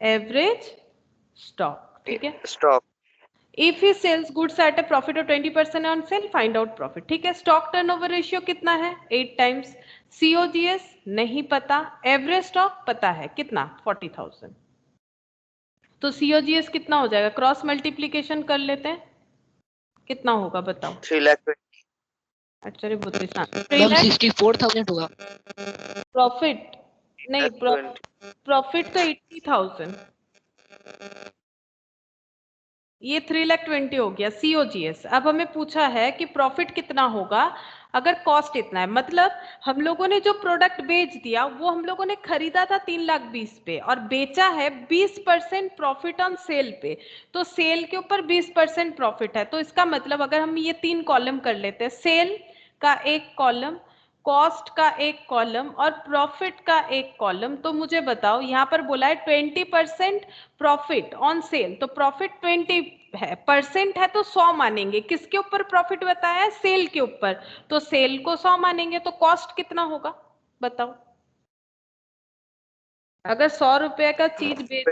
Speaker 1: average stock, ठीक है।
Speaker 2: Stock.
Speaker 1: If he sells goods at a profit of 20% on sale, find out profit, ठीक है। स्टॉक टर्नओवर रेशियो कितना है? 8 टाइम्स। COGS नहीं पता, एवरेज स्टॉक पता है कितना? 40,000। तो COGS कितना हो जाएगा? क्रॉस मल्टीप्लीकेशन कर लेते हैं, कितना होगा बताओ?
Speaker 2: 3,20,000।
Speaker 1: अच्छा रे बुद्धि
Speaker 3: मैम 64,000 होगा।
Speaker 1: प्रॉफिट नहीं, प्रॉफिट तो 80,000, ये 3,20,000 हो गया COGS। अब हमें पूछा है कि प्रॉफिट कितना होगा अगर कॉस्ट इतना है। मतलब हम लोगों ने जो प्रोडक्ट बेच दिया वो हम लोगों ने खरीदा था 3,20,000 पे और बेचा है 20% प्रॉफिट ऑन सेल पे, तो सेल के ऊपर 20% प्रॉफिट है। तो इसका मतलब अगर हम ये 3 कॉलम कर लेते हैं, सेल का एक कॉलम, कॉस्ट का एक कॉलम और प्रॉफिट का एक कॉलम, तो मुझे बताओ यहाँ पर बोला है 20% प्रॉफिट ऑन सेल, तो प्रॉफिट 20 है, परसेंट है तो 100 मानेंगे। किसके ऊपर प्रॉफिट बताया है? सेल के ऊपर, तो सेल को 100 मानेंगे। तो कॉस्ट कितना होगा बताओ? अगर 100 रुपए का चीज बेच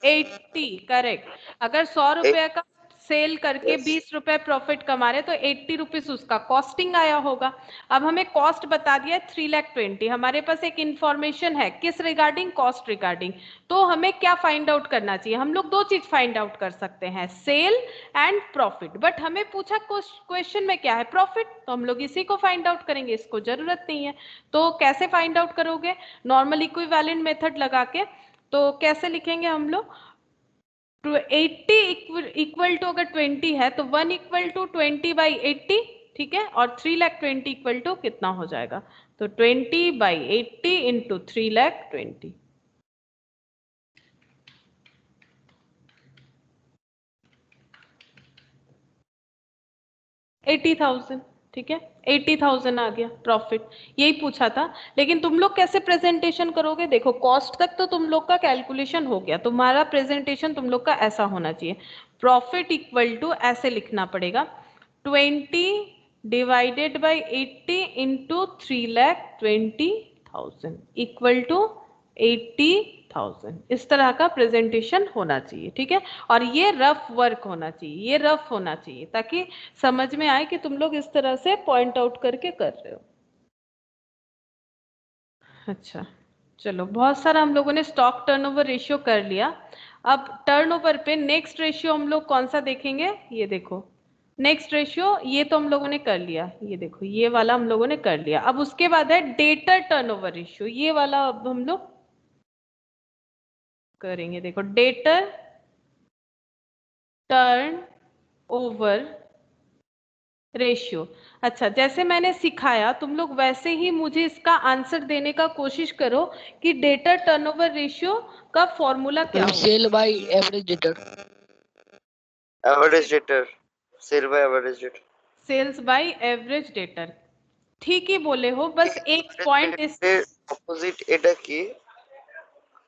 Speaker 1: 80 करेक्ट, अगर 100 रुपए का सेल करके 20 रुपए प्रॉफिट कमा रहे तो 80 रुपीज उसका कॉस्टिंग आया होगा। अब हमें कॉस्ट बता दिया 3,20,000, हमारे पास एक इंफॉर्मेशन है किस रिगार्डिंग? Cost regarding. तो हमें क्या फाइंड आउट करना चाहिए? हम लोग 2 चीज फाइंड आउट कर सकते हैं, सेल एंड प्रॉफिट, बट हमें पूछा क्वेश्चन में क्या है? प्रॉफिट, तो हम लोग इसी को फाइंड आउट करेंगे, इसको जरूरत नहीं है। तो कैसे फाइंड आउट करोगे? नॉर्मल इक्विवेलेंट मेथड लगा के। तो कैसे लिखेंगे हम लोग? 80 इक्वल टू अगर 20 है तो 1 इक्वल टू 20/80, ठीक है। और 3,20,000 इक्वल टू कितना हो जाएगा? तो 20/80 इंटू 3,20,000, 80,000, ठीक है। 80,000 आ गया प्रॉफिट, यही पूछा था। लेकिन तुम लोग कैसे प्रेजेंटेशन करोगे? देखो कॉस्ट तक तो तुम लोग का कैलकुलेशन हो गया, तुम्हारा प्रेजेंटेशन तुम लोग का ऐसा होना चाहिए। प्रॉफिट इक्वल टू ऐसे लिखना पड़ेगा, 20 divided by 80 into 3,20,000 equal to 80,000। इस तरह का प्रेजेंटेशन होना चाहिए, ठीक है। और ये रफ वर्क होना चाहिए, ये रफ होना चाहिए ताकि समझ में आए कि तुम लोग इस तरह से पॉइंट आउट करके कर रहे हो। अच्छा चलो, बहुत सारा हम लोगों ने स्टॉक टर्नओवर रेशियो कर लिया। अब टर्नओवर पे नेक्स्ट रेशियो हम लोग कौन सा देखेंगे? ये देखो नेक्स्ट रेशियो, ये तो हम लोगों ने कर लिया, ये देखो ये वाला हम लोगों ने कर लिया। अब उसके बाद है डेटर टर्नओवर रेशियो, ये वाला अब हम लोग करेंगे। देखो डेटर टर्न ओवर रेशियो। अच्छा, जैसे मैंने सिखाया तुम लोग वैसे ही मुझे इसका आंसर देने का कोशिश करो कि डेटर टर्नओवर रेशियो का फॉर्मूला क्या होगा?
Speaker 3: Sale by average debtor.
Speaker 2: Average debtor, sale by average debtor.
Speaker 1: Sales by average debtor, ठीक ही बोले हो, बस एक पॉइंट इस
Speaker 2: অপোজিট এটা কি?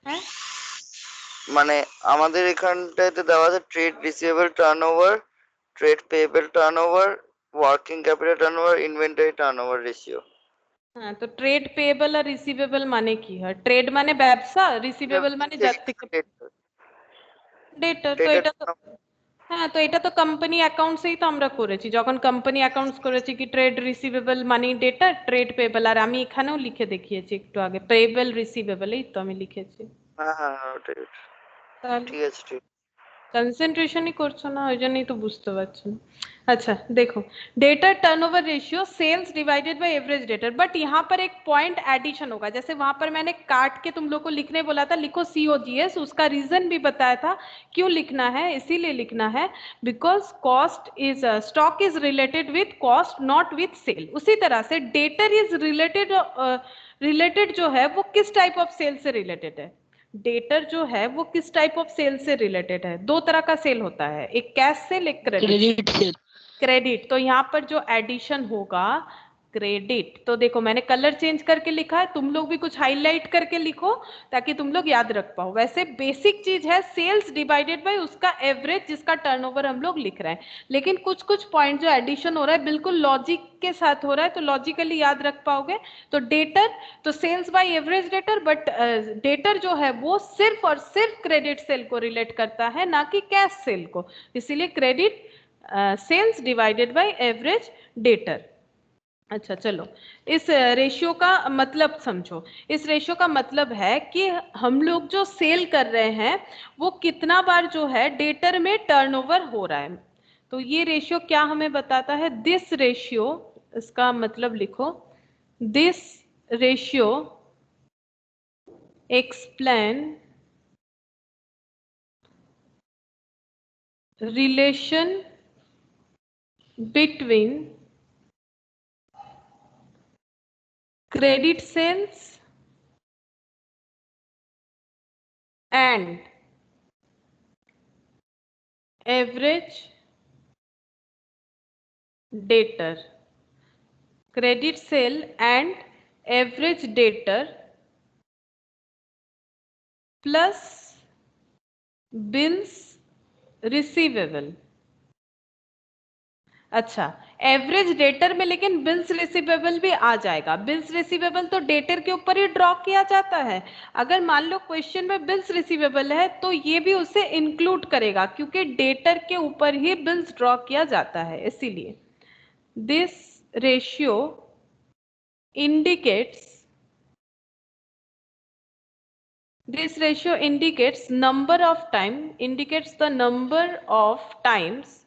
Speaker 1: है
Speaker 2: মানে আমাদের এখানটাতে দেওয়া আছে trade receivable turnover, trade payable turnover, working capital turnover, inventory turnover ratio.
Speaker 1: हाँ, तो ट्रेड पेएबल और रिसीवेबल माने की है, ट्रेड माने ব্যবসা, रिसीवेबल माने जाति ডেটর। তো এটা তো হ্যাঁ, তো এটা তো কোম্পানি অ্যাকাউন্টসেই তো আমরা করেছি, যখন কোম্পানি অ্যাকাউন্টস করেছি কি ট্রেড রিসিভেবল মানি ডেটর, ট্রেড পেয়েবল। আর আমি এখানেও লিখে দেখিয়েছি একটু আগে, পেয়েবল রিসিভেবল, এই তো আমি লিখেছি।
Speaker 2: হ্যাঁ হ্যাঁ হ্যাঁ, ওটাই ওটাই।
Speaker 1: তাহলে
Speaker 2: ঠিক আছে ঠিক।
Speaker 1: कंसंट्रेशनই করছো না, ওই জন্যই তো বুঝতে পারছো না। अच्छा देखो, debtor turnover ratio sales divided by average debtor, but यहाँ पर एक पॉइंट एडिशन होगा। जैसे वहां पर मैंने काट के तुम लोग को लिखने बोला था, लिखो COGS, उसका रीजन भी बताया था क्यों लिखना है। इसीलिए लिखना है because cost is stock is related with cost, not with sale. उसी तरह से डेटर इज रिलेटेड जो है वो किस टाइप ऑफ सेल से रिलेटेड है? डेटर जो है वो किस टाइप ऑफ सेल से रिलेटेड है? 2 तरह का सेल होता है, एक कैश सेल, एक क्रेडिट
Speaker 3: क्रेडिट सेल।
Speaker 1: क्रेडिट। तो यहाँ पर जो एडिशन होगा क्रेडिट, तो देखो मैंने कलर चेंज करके लिखा है, तुम लोग भी कुछ हाईलाइट करके लिखो ताकि तुम लोग याद रख पाओ। वैसे बेसिक चीज है सेल्स डिवाइडेड बाय उसका एवरेज जिसका टर्नओवर हम लोग लिख रहे हैं, लेकिन कुछ कुछ पॉइंट जो एडिशन हो रहा है बिल्कुल लॉजिक के साथ हो रहा है, तो लॉजिकली याद रख पाओगे। तो डेटर, तो sales by average debtor, but debtor जो है वो सिर्फ और सिर्फ क्रेडिट सेल को रिलेट करता है, ना कि कैश सेल को, इसीलिए credit sales divided by average debtor. अच्छा चलो, इस रेशियो का मतलब समझो। इस रेशियो का मतलब है कि हम लोग जो सेल कर रहे हैं वो कितना बार जो है डेटर में टर्नओवर हो रहा है। तो ये रेशियो क्या हमें बताता है? दिस रेशियो, इसका मतलब लिखो, this ratio explain relation between credit sales and average debtor, credit sale and average debtor plus bills receivable। अच्छा, एवरेज डेटर में लेकिन बिल्स रिसीवेबल भी आ जाएगा। बिल्स रिसीवेबल तो डेटर के ऊपर ही ड्रॉ किया जाता है। अगर मान लो क्वेश्चन में बिल्स रिसीवेबल है तो ये भी उसे इंक्लूड करेगा, क्योंकि डेटर के ऊपर ही बिल्स ड्रॉ किया जाता है, इसीलिए this ratio indicates this ratio indicates number of time, indicates the number of times,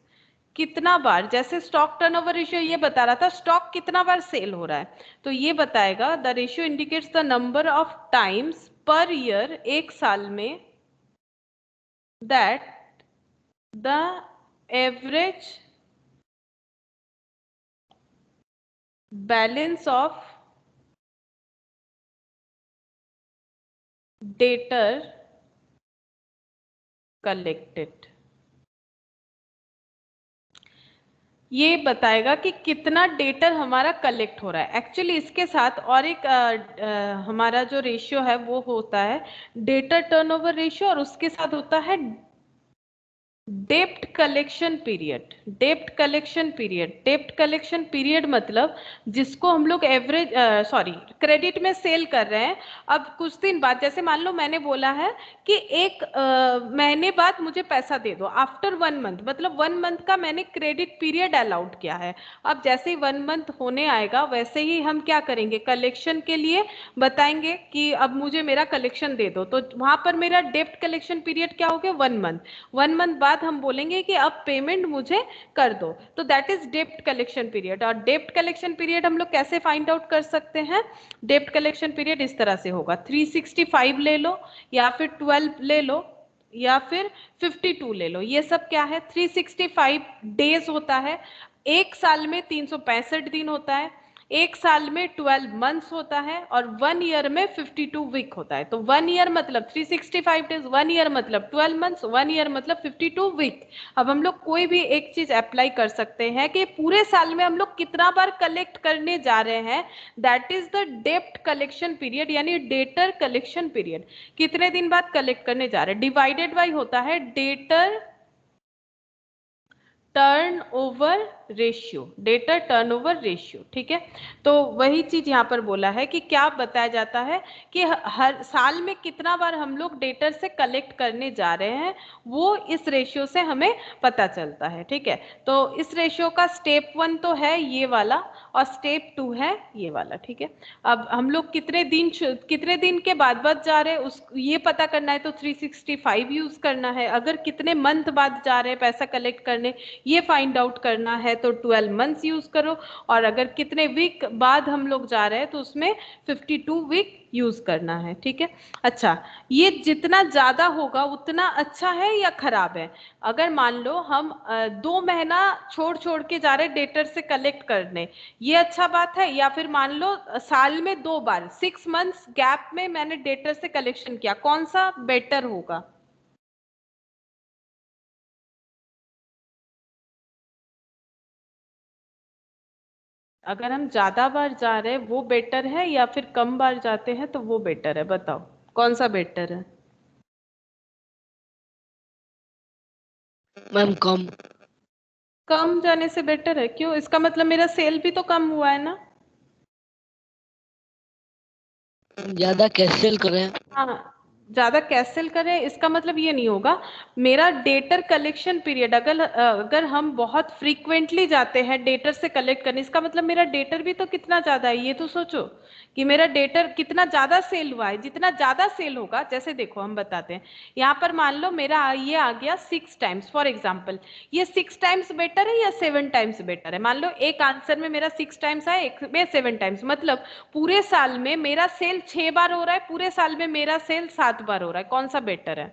Speaker 1: कितना बार, जैसे स्टॉक टर्नओवर रेशियो ये बता रहा था स्टॉक कितना बार सेल हो रहा है, तो ये बताएगा the ratio indicates the number of times per year, एक साल में, that the average balance of debtor collected, ये बताएगा कि कितना डेटर हमारा कलेक्ट हो रहा है। एक्चुअली इसके साथ और एक हमारा जो रेशियो है वो होता है डेटर टर्नओवर रेशियो, और उसके साथ होता है डेप्ट कलेक्शन पीरियड। डेप्ट कलेक्शन पीरियड, डेप्ट कलेक्शन पीरियड मतलब जिसको हम लोग एवरेज क्रेडिट में सेल कर रहे हैं, अब कुछ दिन बाद, जैसे मान लो मैंने बोला है कि एक महीने बाद मुझे पैसा दे दो, आफ्टर 1 मंथ, मतलब 1 मंथ का मैंने क्रेडिट पीरियड अलाउड किया है। अब जैसे ही 1 मंथ होने आएगा वैसे ही हम क्या करेंगे, कलेक्शन के लिए बताएंगे कि अब मुझे मेरा कलेक्शन दे दो, तो वहां पर मेरा डेप्ट कलेक्शन पीरियड क्या हो गया, 1 मंथ। 1 मंथ बाद हम बोलेंगे कि अब पेमेंट मुझे कर दो, तो दैट इज डेप्ट कलेक्शन पीरियड। और डेप्ट कलेक्शन पीरियड हम लोग कैसे फाइंड आउट कर सकते हैं? डेप्ट कलेक्शन पीरियड इस तरह से होगा, 365 ले लो, या फिर 12 ले लो, या फिर 52 ले लो। ये सब क्या है, 365 डेज होता है, एक साल में 365 दिन होता है, एक साल में 12 मंथ्स होता है, और 1 ईयर में 52 वीक होता है। तो 1 ईयर मतलब 365 डेज, 1 ईयर मतलब 12 मंथ्स, 1 ईयर मतलब 52 वीक। अब हम लोग कोई भी एक चीज अप्लाई कर सकते हैं कि पूरे साल में हम लोग कितना बार कलेक्ट करने जा रहे हैं, दैट इज द डेप्ट कलेक्शन पीरियड, यानी डेटर कलेक्शन पीरियड। कितने दिन बाद कलेक्ट करने जा रहे हैं, डिवाइडेड बाई होता है debtor turnover ratio, debtor turnover ratio, ठीक है। तो वही चीज यहाँ पर बोला है कि क्या बताया जाता है कि हर साल में कितना बार हम लोग डेटर से कलेक्ट करने जा रहे हैं, वो इस रेशियो से हमें पता चलता है, ठीक है। तो इस रेशियो का स्टेप 1 तो है ये वाला, और स्टेप 2 है ये वाला, ठीक है। अब हम लोग कितने दिन के बाद जा रहे हैं उस ये पता करना है, तो 365 यूज करना है। अगर कितने मंथ बाद जा रहे हैं पैसा कलेक्ट करने ये फाइंड आउट करना है, तो 12 मंथ्स यूज करो, और अगर कितने वीक बाद हम लोग जा रहे हैं तो उसमें 52 वीक यूज करना है, ठीक है। अच्छा, ये जितना ज्यादा होगा उतना अच्छा है या खराब है? अगर मान लो हम 2 महीना छोड़ छोड़ के जा रहे हैं डेटर से कलेक्ट करने, ये अच्छा बात है, या फिर मान लो साल में 2 बार 6 मंथ्स गैप में मैंने डेटर से कलेक्शन किया, कौन सा बेटर होगा? अगर हम ज्यादा बार जा रहे हैं वो बेटर है या फिर कम बार जाते हैं तो वो बेटर है, बताओ कौन सा बेटर है?
Speaker 3: मैम कम।
Speaker 1: कम जाने से बेटर है, क्यों? इसका मतलब मेरा सेल भी तो कम हुआ है ना।
Speaker 3: ज्यादा कैंसिल कर रहे हैं।
Speaker 1: हाँ, ज्यादा कैंसिल करें इसका मतलब ये नहीं होगा। मेरा डेटर कलेक्शन पीरियड अगर अगर हम बहुत फ्रीक्वेंटली जाते हैं डेटर से कलेक्ट करने, इसका मतलब मेरा डेटर भी तो कितना ज्यादा है, ये तो सोचो कि मेरा डेटर कितना ज्यादा सेल हुआ है। जितना ज्यादा सेल होगा, जैसे देखो हम बताते हैं, यहाँ पर मान लो मेरा ये आ गया 6 टाइम्स फॉर एग्जाम्पल, ये 6 टाइम्स बेटर है या 7 टाइम्स बेटर है? मान लो एक आंसर में मेरा 6 टाइम्स है, एक में 7 टाइम्स, मतलब पूरे साल में मेरा सेल 6 बार हो रहा है, पूरे साल में मेरा सेल 7 बार हो रहा है, कौन सा बेटर है?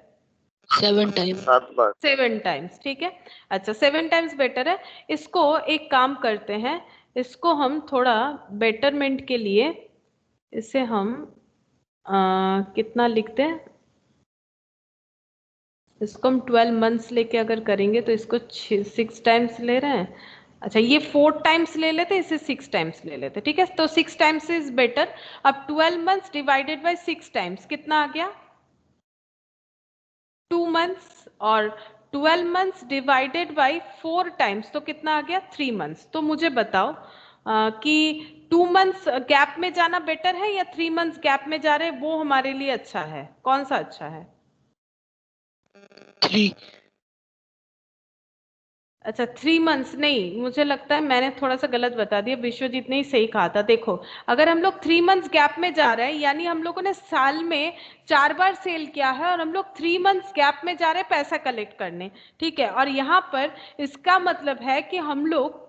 Speaker 3: 7 टाइम।
Speaker 2: 7 बार।
Speaker 1: 7 टाइम्स, ठीक है। अच्छा, 7 टाइम्स बेटर है। इसको एक काम करते हैं, इसको हम थोड़ा बेटरमेंट के लिए इसे हम कितना लिखते हैं, इसको हम 12 मंथ्स लेके अगर करेंगे तो इसको 6 टाइम्स ले रहे हैं। अच्छा, ये 4 टाइम्स ले लेते, इसे 6 टाइम्स ले लेते, ठीक है। तो 6 टाइम्स इज बेटर। अब 12 मंथ्स डिवाइडेड बाई 6 टाइम्स कितना आ गया? 2 मंथ्स। और 12 मंथ्स डिवाइडेड बाई 4 टाइम्स तो कितना आ गया? 3 मंथ्स। तो मुझे बताओ कि 2 मंथ्स गैप में जाना बेटर है या 3 मंथ्स गैप में जा रहे हैं वो हमारे लिए अच्छा है, कौन सा अच्छा है?
Speaker 3: 3।
Speaker 1: अच्छा, 3 मंथ्स नहीं, मुझे लगता है मैंने थोड़ा सा गलत बता दिया, विश्वजीत ने ही सही कहा था। देखो, अगर हम लोग 3 मंथ्स गैप में जा रहे हैं यानी हम लोगों ने साल में 4 बार सेल किया है और हम लोग 3 मंथ्स गैप में जा रहे हैं पैसा कलेक्ट करने, ठीक है। और यहाँ पर इसका मतलब है कि हम लोग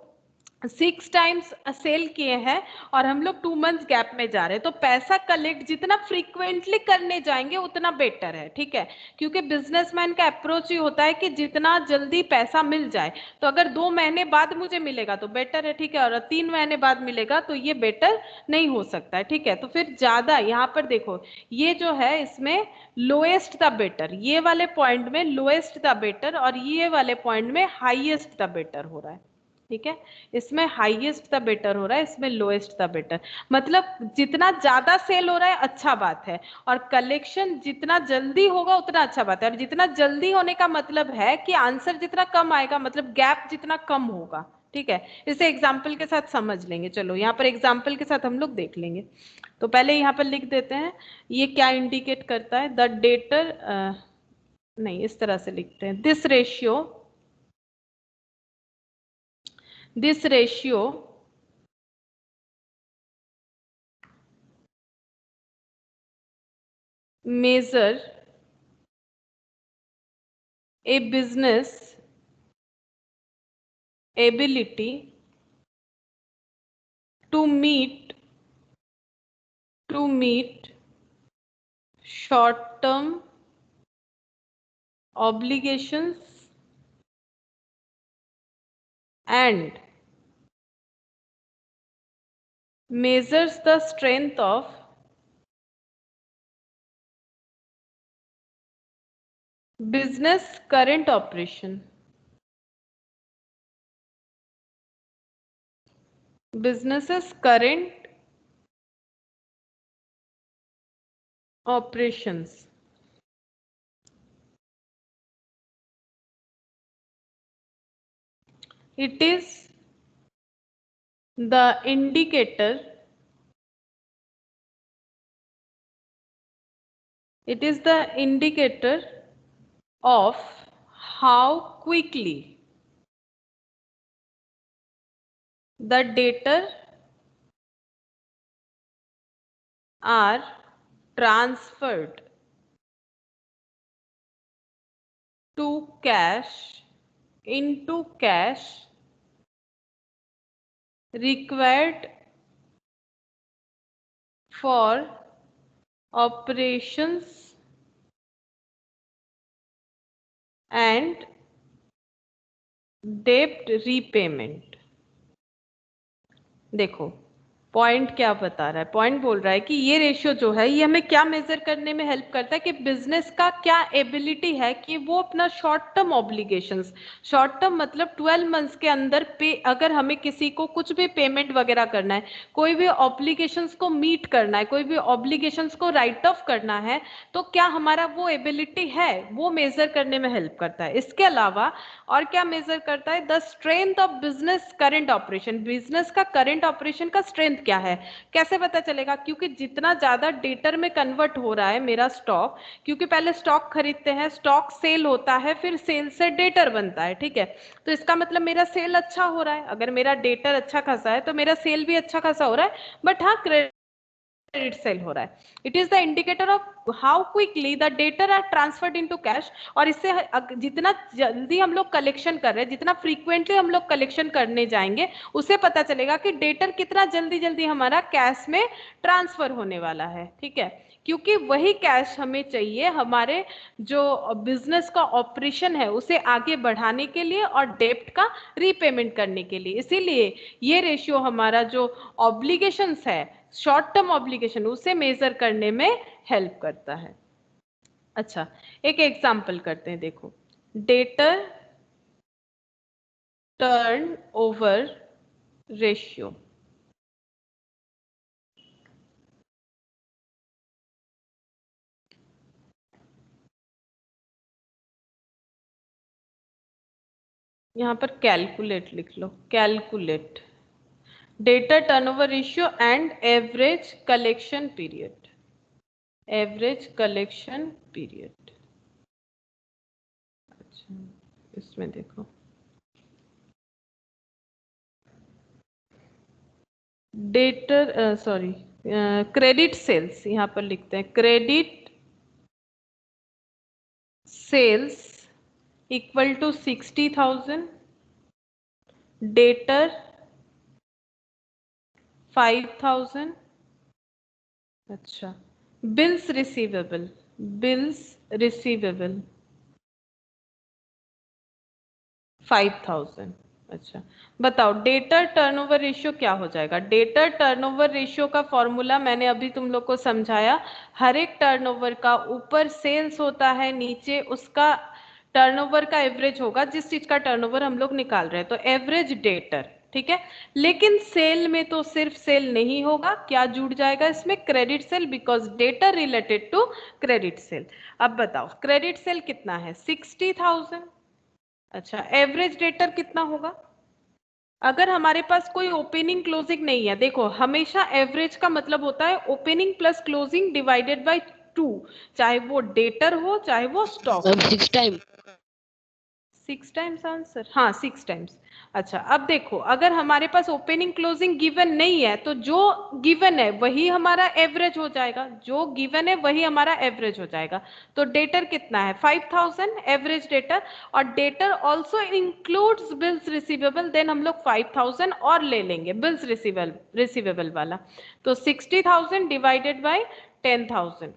Speaker 1: 6 टाइम्स सेल किए हैं और हम लोग 2 मंथ्स गैप में जा रहे हैं, तो पैसा कलेक्ट जितना फ्रीक्वेंटली करने जाएंगे उतना बेटर है, ठीक है। क्योंकि बिजनेसमैन का अप्रोच ही होता है कि जितना जल्दी पैसा मिल जाए। तो अगर 2 महीने बाद मुझे मिलेगा तो बेटर है, ठीक है, और 3 महीने बाद मिलेगा तो ये बेटर नहीं हो सकता है, ठीक है। तो फिर ज्यादा यहाँ पर देखो, ये जो है इसमें लोएस्ट द बेटर, ये वाले पॉइंट में लोएस्ट द बेटर और ये वाले पॉइंट में हाईएस्ट द बेटर हो रहा है, ठीक है। इसमें हाईएस्ट द बेटर हो रहा है, इसमें लोएस्ट द बेटर। मतलब जितना ज्यादा सेल हो रहा है अच्छा बात है, और कलेक्शन जितना जल्दी होगा उतना अच्छा बात है। और जितना जल्दी होने का मतलब है कि आंसर जितना कम आएगा, मतलब गैप जितना कम होगा, ठीक है। इसे एग्जाम्पल के साथ समझ लेंगे। चलो यहाँ पर एग्जाम्पल के साथ हम लोग देख लेंगे। तो पहले यहाँ पर लिख देते हैं, ये क्या इंडिकेट करता है? द डेटर, नहीं इस तरह से लिखते हैं, this ratio measure a business ability to meet short term obligations and measures the strength of business current operation, business's current operations. It is the indicator, it is the indicator of how quickly the debtor are transferred to cash, into cash required for operations and debt repayment. देखो, पॉइंट क्या बता रहा है? पॉइंट बोल रहा है कि ये रेशियो जो है ये हमें क्या मेजर करने में हेल्प करता है कि बिजनेस का क्या एबिलिटी है कि वो अपना short term obligations, short term मतलब 12 मंथ्स के अंदर पे, अगर हमें किसी को कुछ भी पेमेंट वगैरह करना है, कोई भी ऑब्लिगेशंस को मीट करना है, कोई भी ऑब्लिगेशंस को राइट ऑफ करना है, तो क्या हमारा वो एबिलिटी है, वो मेजर करने में हेल्प करता है। इसके अलावा और क्या मेजर करता है? The strength of business current operation, business का करंट ऑपरेशन का स्ट्रेंथ क्या है, कैसे पता चलेगा? क्योंकि जितना ज्यादा डेटर में कन्वर्ट हो रहा है मेरा स्टॉक, क्योंकि पहले स्टॉक खरीदते हैं, स्टॉक सेल होता है, फिर सेल से डेटर बनता है, ठीक है, तो इसका मतलब मेरा सेल अच्छा हो रहा है। अगर मेरा डेटर अच्छा खासा है तो मेरा सेल भी अच्छा खासा हो रहा है, बट हाँ क्रेडिट सेल हो रहा है। It is the indicator of how quickly the debtor are transferred into cash. और इससे जितना जल्दी हम लोग कलेक्शन कर रहे हैं, जितना फ्रीक्वेंटली हम लोग कलेक्शन करने जाएंगे, उससे पता चलेगा कि डेटर कितना जल्दी जल्दी हमारा कैश में ट्रांसफर होने वाला है, ठीक है, क्योंकि वही कैश हमें चाहिए हमारे जो बिजनेस का ऑपरेशन है उसे आगे बढ़ाने के लिए और डेब्ट का रीपेमेंट करने के लिए। इसीलिए ये रेशियो हमारा जो ऑब्लिगेशंस है, शॉर्ट टर्म ऑब्लिगेशन, उसे मेजर करने में हेल्प करता है। अच्छा, एक एग्जांपल करते हैं, देखो, डेटर टर्न ओवर रेशियो। यहां पर कैलकुलेट लिख लो, calculate debtor turnover ratio and average collection period, average collection period. अच्छा, इसमें देखो डेटर सॉरी क्रेडिट सेल्स, यहां पर लिखते हैं credit sales equal to 60,000, debtor 5,000। अच्छा, बिल्स रिसीवेबल, बिल्स रिसीवेबल 5,000। अच्छा, बताओ डेटर टर्नओवर रेशियो क्या हो जाएगा? डेटर टर्नओवर रेशियो का फॉर्मूला मैंने अभी तुम लोग को समझाया। हर एक टर्नओवर का ऊपर सेल्स होता है, नीचे उसका टर्नओवर का एवरेज होगा, जिस चीज का टर्नओवर हम लोग निकाल रहे हैं, तो एवरेज डेटर, ठीक है। लेकिन सेल में तो सिर्फ सेल नहीं होगा, क्या जुड़ जाएगा इसमें? Credit sale, because debtor related to credit sale. अब बताओ क्रेडिट सेल कितना है? 60,000। अच्छा, एवरेज डेटर कितना होगा? अगर हमारे पास कोई ओपनिंग क्लोजिंग नहीं है, देखो हमेशा एवरेज का मतलब होता है opening plus closing divided by 2, चाहे वो डेटर हो चाहे वो स्टॉक
Speaker 3: मैम
Speaker 1: हो।
Speaker 3: 6 टाइम।
Speaker 1: 6 टाइम्स आंसर, हाँ 6 टाइम्स। अच्छा, अब देखो अगर हमारे पास ओपनिंग क्लोजिंग गिवन नहीं है तो जो गिवन है वही हमारा एवरेज हो जाएगा, जो गिवन है वही हमारा एवरेज हो जाएगा। तो डेटर कितना है? 5,000 एवरेज डेटर, और debtor also includes bills receivable, then हम लोग 5,000 और ले लेंगे बिल्स रिसीवेबल वाला, तो 60,000 डिवाइडेड बाई 10,000।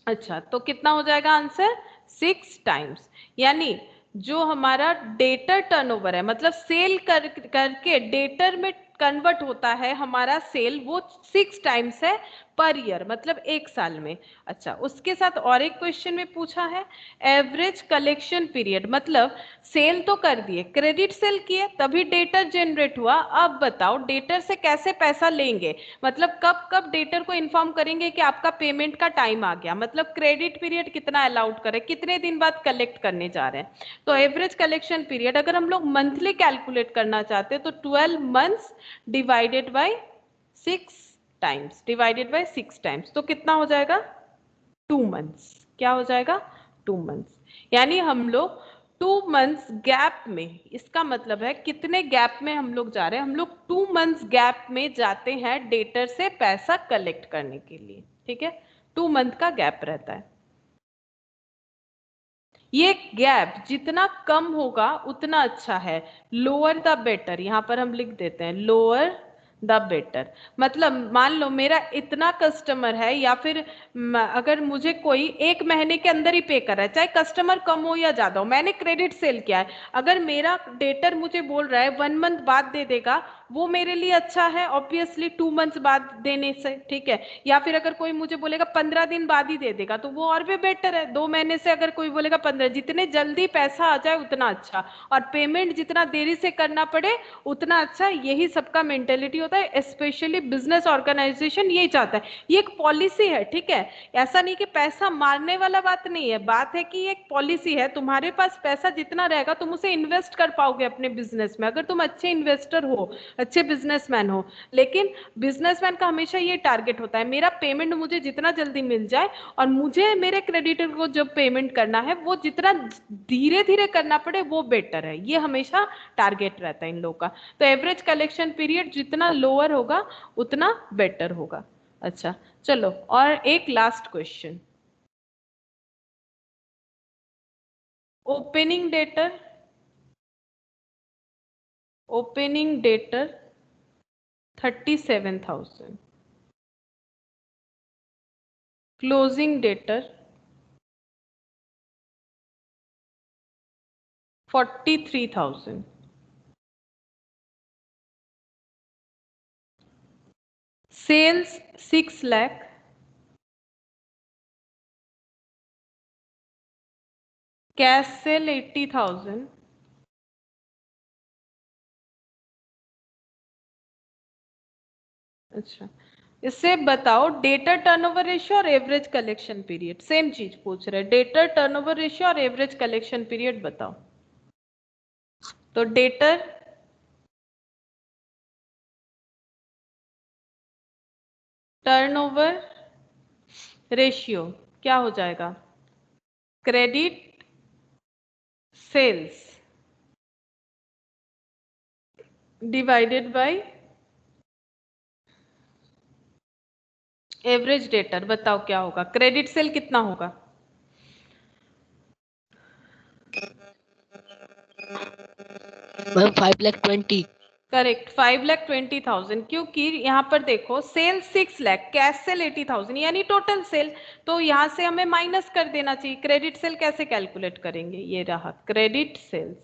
Speaker 1: अच्छा, तो कितना हो जाएगा आंसर? 6 टाइम्स। यानी जो हमारा डेटर टर्नओवर है, मतलब सेल करके डेटर में कन्वर्ट होता है हमारा सेल, वो 6 टाइम्स है पर ईयर, मतलब एक साल में। अच्छा, उसके साथ और एक क्वेश्चन में पूछा है एवरेज कलेक्शन पीरियड, मतलब सेल तो कर दिए, क्रेडिट सेल किए तभी डेटर जनरेट हुआ, अब बताओ डेटर से कैसे पैसा लेंगे, मतलब कब कब डेटर को इन्फॉर्म करेंगे कि आपका पेमेंट का टाइम आ गया, मतलब क्रेडिट पीरियड कितना अलाउड करें, कितने दिन बाद कलेक्ट करने जा रहे हैं। तो एवरेज कलेक्शन पीरियड अगर हम लोग मंथली कैलकुलेट करना चाहते हैं तो 12 months divided by 6 times, divided by 6 times, तो कितना हो जाएगा? 2 मंथ्स। क्या हो जाएगा? 2 मंथ्स। यानी हम लोग 2 मंथ्स गैप में, इसका मतलब है कितने गैप में हम लोग जा रहे हैं? हम लोग 2 मंथ्स गैप में जाते हैं डेटर से पैसा कलेक्ट करने के लिए, ठीक है, 2 मंथ का गैप रहता है। ये गैप जितना कम होगा उतना अच्छा है, लोअर द बेटर, यहां पर हम लिख देते हैं लोअर द बेटर। मतलब मान लो मेरा इतना कस्टमर है, या फिर अगर मुझे कोई 1 महीने के अंदर ही पे कर रहा है, चाहे कस्टमर कम हो या ज्यादा हो, मैंने क्रेडिट सेल किया है, अगर मेरा डेटर मुझे बोल रहा है 1 मंथ बाद दे देगा, वो मेरे लिए अच्छा है ऑब्वियसली 2 मंथ्स बाद देने से, ठीक है। या फिर अगर कोई मुझे बोलेगा 15 दिन बाद ही दे देगा तो वो और भी बेटर है। 2 महीने से अगर कोई बोलेगा 15, जितने जल्दी पैसा आ जाए उतना अच्छा, और पेमेंट जितना देरी से करना पड़े उतना अच्छा। यही सबका मेंटेलिटी होता है, स्पेशली बिजनेस ऑर्गेनाइजेशन यही चाहता है। ये एक पॉलिसी है, ठीक है। ऐसा नहीं कि पैसा मारने वाला बात नहीं है, बात है कि एक पॉलिसी है। तुम्हारे पास पैसा जितना रहेगा तुम उसे इन्वेस्ट कर पाओगे अपने बिजनेस में, अगर तुम अच्छे इन्वेस्टर हो, अच्छे बिजनेसमैन हो। लेकिन बिजनेसमैन का हमेशा ये टारगेट होता है, मेरा पेमेंट मुझे जितना जल्दी मिल जाए, और मुझे मेरे क्रेडिटर को जब पेमेंट करना है वो जितना धीरे धीरे करना पड़े वो बेटर है। ये हमेशा टारगेट रहता है इन लोगों का। तो एवरेज कलेक्शन पीरियड जितना लोअर होगा उतना बेटर होगा। अच्छा चलो, और एक last question. Opening debtor, opening debtor 37,000, closing debtor 43,000, sales 6 lakh, cash sale 80,000, अच्छा इससे बताओ डेटर टर्नओवर रेशियो और एवरेज कलेक्शन पीरियड, सेम चीज पूछ रहे हैं, डेटर टर्नओवर रेशियो और एवरेज कलेक्शन पीरियड बताओ। तो डेटर टर्नओवर रेशियो क्या हो जाएगा, credit sales divided by average debtor. बताओ क्या होगा, क्रेडिट सेल कितना होगा?
Speaker 3: मैम 5,20,000।
Speaker 1: करेक्ट, 5,20,000, क्योंकि यहाँ पर देखो सेल 6 लाख, कैश सेल 80,000, यानी टोटल सेल। तो यहाँ से हमें माइनस कर देना चाहिए। क्रेडिट सेल कैसे कैलकुलेट करेंगे, ये रहा क्रेडिट सेल्स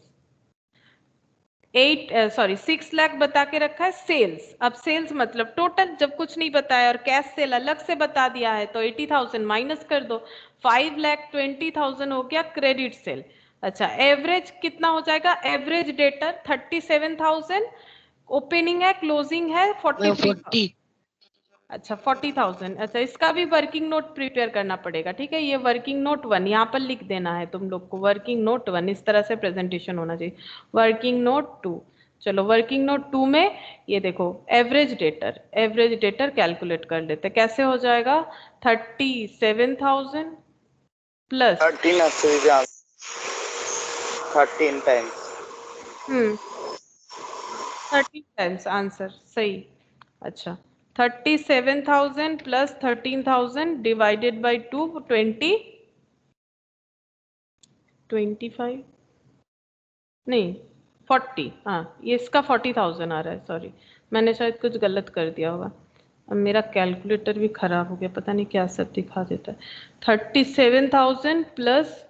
Speaker 1: 6 लाख बता के रखा है सेल्स। अब सेल्स मतलब टोटल, जब कुछ नहीं बताया और कैश सेल अलग से बता दिया है तो 80,000 माइनस कर दो, 5,20,000 हो गया क्रेडिट सेल। अच्छा एवरेज कितना हो जाएगा, एवरेज डेटर 37,000, ओपनिंग है क्लोजिंग है
Speaker 3: मैम
Speaker 1: 43,000।
Speaker 3: 40।
Speaker 1: अच्छा 40,000। अच्छा इसका भी वर्किंग नोट प्रिपेयर करना पड़ेगा, ठीक है। ये वर्किंग नोट 1 यहाँ पर लिख देना है तुम लोग को, वर्किंग नोट 1 इस तरह से प्रेजेंटेशन होना चाहिए। वर्किंग नोट 2, चलो वर्किंग नोट 2 में ये देखो average debtor, average debtor calculate कर लेते, कैसे हो जाएगा 37,000 प्लस
Speaker 2: 13 13 टाइम्स
Speaker 1: 13 टाइम्स आंसर सही। अच्छा 37,000 प्लस 13,000 डिवाइडेड बाई 2 25 नहीं 40, हाँ ये इसका 40,000 आ रहा है, सॉरी मैंने शायद कुछ गलत कर दिया होगा। अब मेरा कैलकुलेटर भी खराब हो गया, पता नहीं क्या सब दिखा देता है। 37,000 प्लस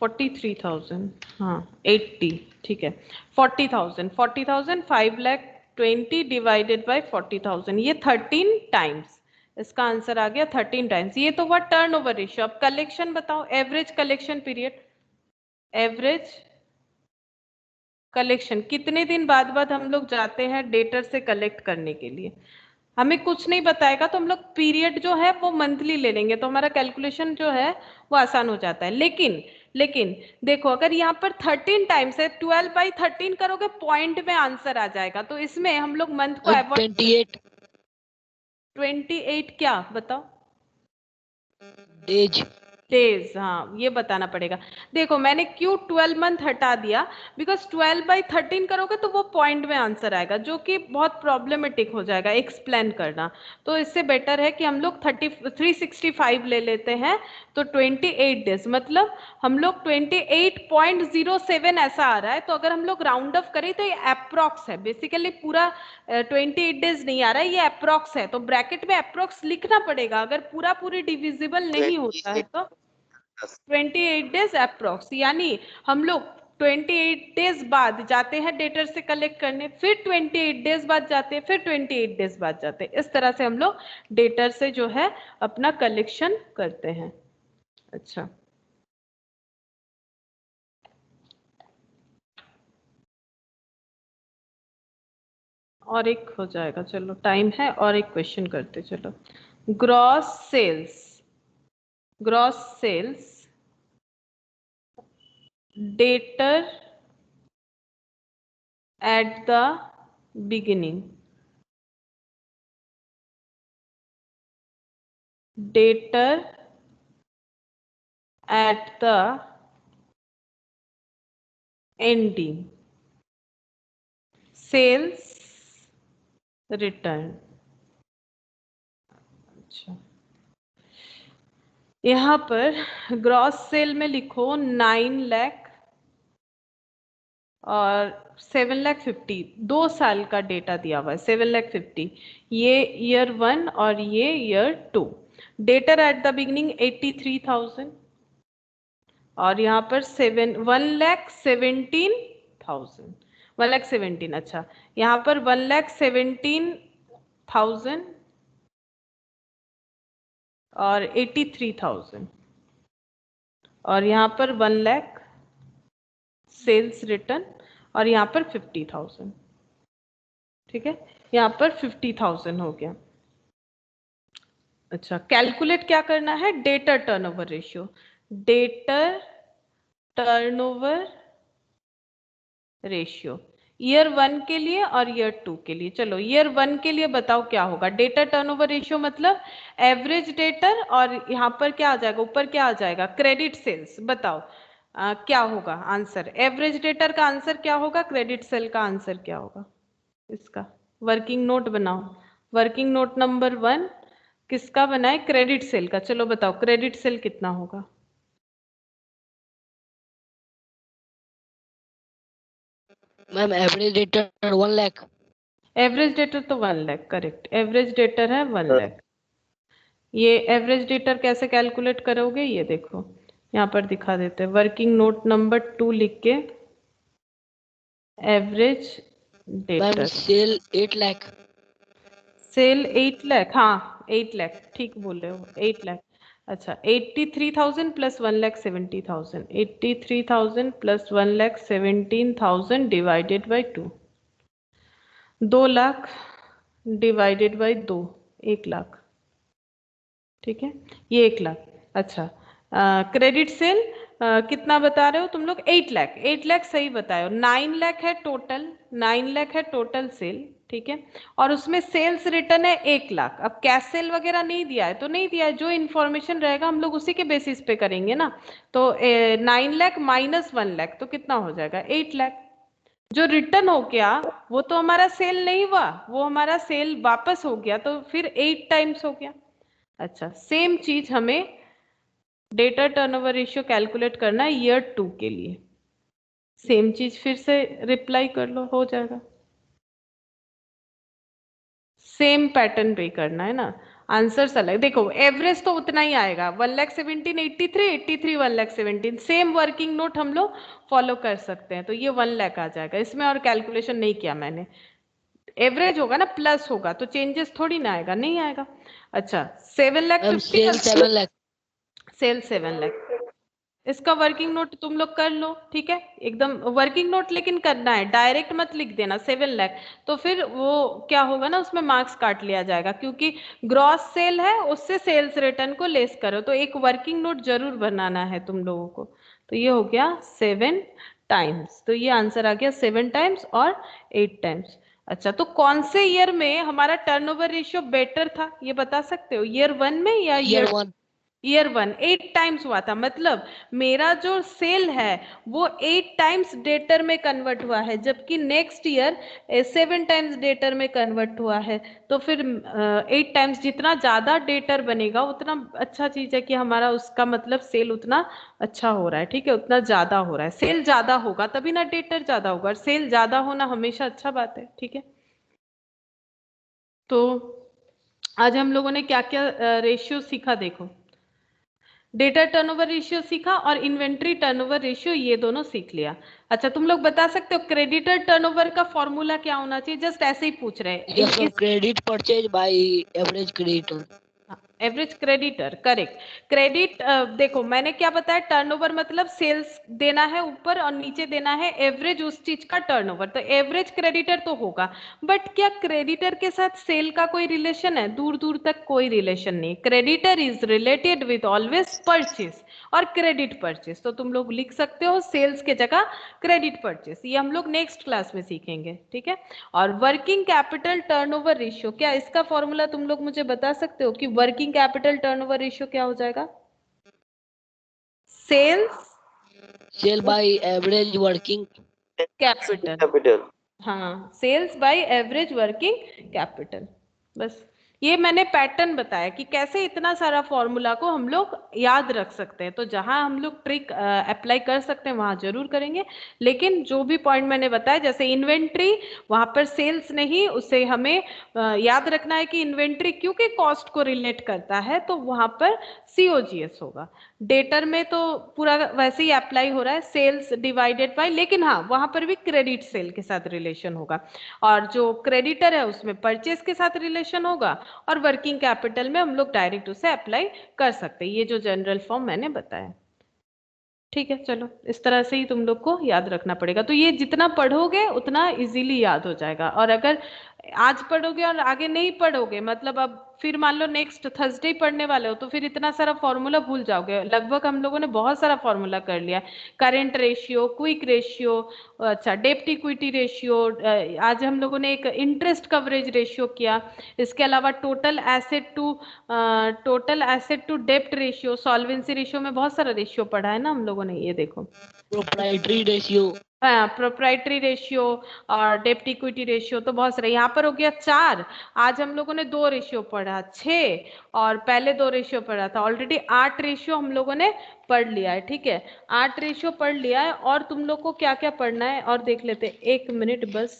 Speaker 1: 43,000, हाँ 80, ठीक है। 40,000 5,20,000 डिवाइडेड बाई 40,000, ये 13 टाइम्स, इसका आंसर आ गया 13 टाइम्स। ये तो हुआ टर्नओवर रेशियो। अब कलेक्शन बताओ, average collection period, average collection कितने दिन बाद हम लोग जाते हैं डेटर से कलेक्ट करने के लिए। हमें कुछ नहीं बताएगा तो हम लोग पीरियड जो है वो मंथली ले लेंगे, तो हमारा कैलकुलेशन जो है वो आसान हो जाता है। लेकिन देखो अगर यहाँ पर 13 टाइम्स है, 12/13 करोगे पॉइंट में आंसर आ जाएगा, तो इसमें हम लोग मंथ को अवॉइड।
Speaker 3: 28
Speaker 1: 28 क्या बताओ,
Speaker 3: डेज।
Speaker 1: डेज, हाँ ये बताना पड़ेगा। देखो मैंने क्यों 12 मंथ हटा दिया, बिकॉज 12/13 करोगे तो वो पॉइंट में आंसर आएगा, जो कि बहुत प्रॉब्लमेटिक हो जाएगा एक्सप्लेन करना। तो इससे बेटर है कि हम लोग 365 ले लेते हैं। तो 28 डेज मतलब हम लोग 28.07 ऐसा आ रहा है। तो अगर हम लोग राउंड ऑफ करें तो ये अप्रोक्स है, बेसिकली पूरा 28 डेज नहीं आ रहा है, ये अप्रोक्स है। तो ब्रैकेट में अप्रोक्स लिखना पड़ेगा, अगर पूरा पूरी डिविजिबल नहीं होता है तो 28 डेज अप्रोक्स, यानी हम लोग 28 डेज बाद जाते हैं डेटर से कलेक्ट करने, फिर 28 डेज बाद जाते हैं, फिर 28 डेज बाद जाते हैं। इस तरह से हम लोग डेटर से जो है अपना कलेक्शन करते हैं। अच्छा, और एक हो जाएगा, चलो टाइम है, और एक क्वेश्चन करते चलो। Gross sales, gross sales debtor at the beginning, dater at the ending, sales return। अच्छा, यहाँ पर ग्रॉस सेल में लिखो 9 लाख और 7,50,000, 2 साल का डेटा दिया हुआ है। 7,50,000 ये ईयर 1 और ये year 2। Debtor at the beginning 83,000 और यहाँ पर 1,17,000, 1,17,000। अच्छा, यहाँ पर 1,17,000 और 83,000 और यहाँ पर 1 लाख सेल्स रिटर्न और यहाँ पर 50,000। ठीक है, यहाँ पर 50,000 हो गया। अच्छा, कैलकुलेट क्या करना है? Debtor turnover ratio, debtor turnover ratio year 1 के लिए और ईयर 2 के लिए। चलो ईयर 1 के लिए बताओ क्या होगा। डेटर टर्नओवर रेशियो मतलब एवरेज डेटर, और यहाँ पर क्या आ जाएगा, ऊपर क्या आ जाएगा, क्रेडिट सेल्स। बताओ क्या होगा आंसर? एवरेज डेटर का आंसर क्या होगा, क्रेडिट सेल का आंसर क्या होगा इसका? वर्किंग नोट बनाओ। वर्किंग नोट नंबर 1 किसका बनाए? क्रेडिट सेल का। चलो बताओ क्रेडिट सेल कितना होगा?
Speaker 3: Ma'am average debtor 1 lakh.
Speaker 1: Average debtor तो 1 लाख, करेक्ट। एवरेज डेटर है 1 लाख। ये एवरेज डेटर कैसे कैलकुलेट करोगे? ये देखो यहाँ पर दिखा देते हैं। वर्किंग नोट नंबर 2 लिख के average
Speaker 3: ma'am
Speaker 1: debtor.
Speaker 3: Sale 8 lakh.
Speaker 1: Sale 8 lakh, हाँ 8 लाख, ठीक बोल रहे हो, 8 लाख। अच्छा, 83,000 plus 1,70,000, 83,000 plus 1,17,000 divided by 2, 2 lakh divided by 2, 1 lakh. ठीक है, ये 1 लाख। अच्छा, क्रेडिट सेल कितना बता रहे हो तुम लोग? 8 लाख। 8 लाख सही बताए हो। 9 लाख है टोटल, 9 लाख है टोटल सेल। ठीक है, और उसमें सेल्स रिटर्न है 1 लाख। अब कैश सेल वगैरह नहीं दिया है तो नहीं दिया है, जो इन्फॉर्मेशन रहेगा हम लोग उसी के बेसिस पे करेंगे ना। तो 9 लाख माइनस 1 लाख तो कितना हो जाएगा? 8 लाख। जो रिटर्न हो गया वो तो हमारा सेल नहीं हुआ, वो हमारा सेल वापस हो गया, तो फिर 8 टाइम्स हो गया। अच्छा, सेम चीज हमें डेटा टर्नओवर रेशियो कैलकुलेट करना है ईयर 2 के लिए। सेम चीज फिर से रिप्लाई कर लो, हो जाएगा। सेम पैटर्न पे करना है ना, आंसर अलग। देखो एवरेज तो उतना ही आएगा, 1,17,000 83, 83 1,17,000। सेम वर्किंग नोट हम लोग फॉलो कर सकते हैं, तो ये 1 लाख आ जाएगा। इसमें और कैलकुलेशन नहीं किया मैंने। एवरेज होगा ना, प्लस होगा तो चेंजेस थोड़ी ना आएगा, नहीं आएगा। अच्छा, 7,50,000
Speaker 3: सेल 7 लाख।
Speaker 1: सेल 7 लाख। इसका वर्किंग नोट तुम लोग कर लो, ठीक है, एकदम वर्किंग नोट, लेकिन करना है, डायरेक्ट मत लिख देना 7 लाख। तो फिर वो क्या होगा ना, उसमें मार्क्स काट लिया जाएगा, क्योंकि ग्रॉस सेल है, उससे सेल्स रिटर्न को लेस करो। तो एक वर्किंग नोट जरूर बनाना है तुम लोगों को। तो ये हो गया 7 टाइम्स, तो ये आंसर आ गया 7 टाइम्स और 8 टाइम्स। अच्छा, तो कौन से ईयर में हमारा टर्नओवर रेशियो बेटर था, ये बता सकते हो? ईयर 1 में या
Speaker 3: ईयर 1।
Speaker 1: ईयर 1 8 टाइम्स हुआ था, मतलब मेरा जो सेल है वो 8 टाइम्स डेटर में कन्वर्ट हुआ है, जबकि नेक्स्ट ईयर 7 टाइम्स डेटर में कन्वर्ट हुआ है। तो फिर 8 टाइम्स, जितना ज्यादा डेटर बनेगा उतना अच्छा चीज है कि हमारा उसका मतलब सेल उतना अच्छा हो रहा है। ठीक है, उतना ज्यादा हो रहा है, सेल ज्यादा होगा तभी ना डेटर ज्यादा होगा, और सेल ज्यादा होना हमेशा अच्छा बात है। ठीक है, तो आज हम लोगों ने क्या क्या रेशियो सीखा, देखो। डेटा टर्नओवर रेशियो सीखा और इन्वेंट्री टर्नओवर रेशियो ये दोनों सीख लिया। अच्छा तुम लोग बता सकते हो क्रेडिटर टर्नओवर का फॉर्मूला क्या होना चाहिए? जस्ट ऐसे ही पूछ रहे हैं।
Speaker 3: Yes, ma'am. Credit purchase by average creditor.
Speaker 1: Average creditor, correct. Credit देखो मैंने क्या बताया, टर्नओवर मतलब सेल्स देना है ऊपर और नीचे देना है एवरेज उस चीज का टर्नओवर, तो एवरेज क्रेडिटर तो होगा। बट क्या क्रेडिटर के साथ सेल का कोई रिलेशन है? दूर दूर तक कोई रिलेशन नहीं। Creditor is related with always purchase और क्रेडिट परचेज, तो तुम लोग लिख सकते हो सेल्स के जगह क्रेडिट परचेज। ये हम लोग नेक्स्ट क्लास में सीखेंगे, ठीक है। और वर्किंग कैपिटल टर्नओवर रेशियो, क्या इसका फॉर्मूला तुम लोग मुझे बता सकते हो कि वर्किंग कैपिटल टर्नओवर रेशियो क्या हो जाएगा?
Speaker 3: Sale by average working
Speaker 1: capital. हाँ, sales by average working capital. बस ये मैंने पैटर्न बताया कि कैसे इतना सारा फॉर्मूला को हम लोग याद रख सकते हैं। तो जहां हम लोग ट्रिक अप्लाई कर सकते हैं वहां जरूर करेंगे, लेकिन जो भी पॉइंट मैंने बताया जैसे इन्वेंट्री, वहां पर सेल्स नहीं, उसे हमें याद रखना है कि इन्वेंट्री क्योंकि कॉस्ट को रिलेट करता है तो वहां पर सीओजीएस होगा। डेटर में तो पूरा वैसे ही अप्लाई हो रहा है सेल्स डिवाइडेड बाय, लेकिन हाँ वहां पर भी क्रेडिट सेल के साथ रिलेशन होगा, और जो क्रेडिटर है उसमें परचेस के साथ रिलेशन होगा, और वर्किंग कैपिटल में हम लोग डायरेक्ट उसे अप्लाई कर सकते हैं, ये जो जनरल फॉर्म मैंने बताया। ठीक है, चलो इस तरह से ही तुम लोग को याद रखना पड़ेगा। तो ये जितना पढ़ोगे उतना इजीली याद हो जाएगा, और अगर आज पढ़ोगे और आगे नहीं पढ़ोगे, मतलब अब फिर मान लो नेक्स्ट थर्सडे पढ़ने वाले हो, तो फिर इतना सारा फॉर्मूला भूल जाओगे। लगभग हम लोगों ने बहुत सारा फॉर्मूला कर लिया, करेंट रेशियो, क्विक रेशियो, अच्छा डेप्ट इक्विटी रेशियो, आज हम लोगों ने एक इंटरेस्ट कवरेज रेशियो किया, इसके अलावा टोटल एसेट टू डेप्ट रेशियो, सॉल्वेंसी रेशियो में बहुत सारा रेशियो पढ़ा है ना हम लोगों ने, ये देखो
Speaker 3: प्रोप्राइटरी रेशियो,
Speaker 1: हाँ प्रोप्राइटरी रेशियो और डेप्ट इक्विटी रेशियो, तो बहुत सारे। यहाँ पर हो गया 4, आज हम लोगों ने 2 रेशियो पढ़ा, 6 और पहले 2 रेशियो पढ़ा था, ऑलरेडी 8 रेशियो हम लोगों ने पढ़ लिया है। ठीक है, 8 रेशियो पढ़ लिया है, और तुम लोग को क्या क्या पढ़ना है और देख लेते, 1 मिनट बस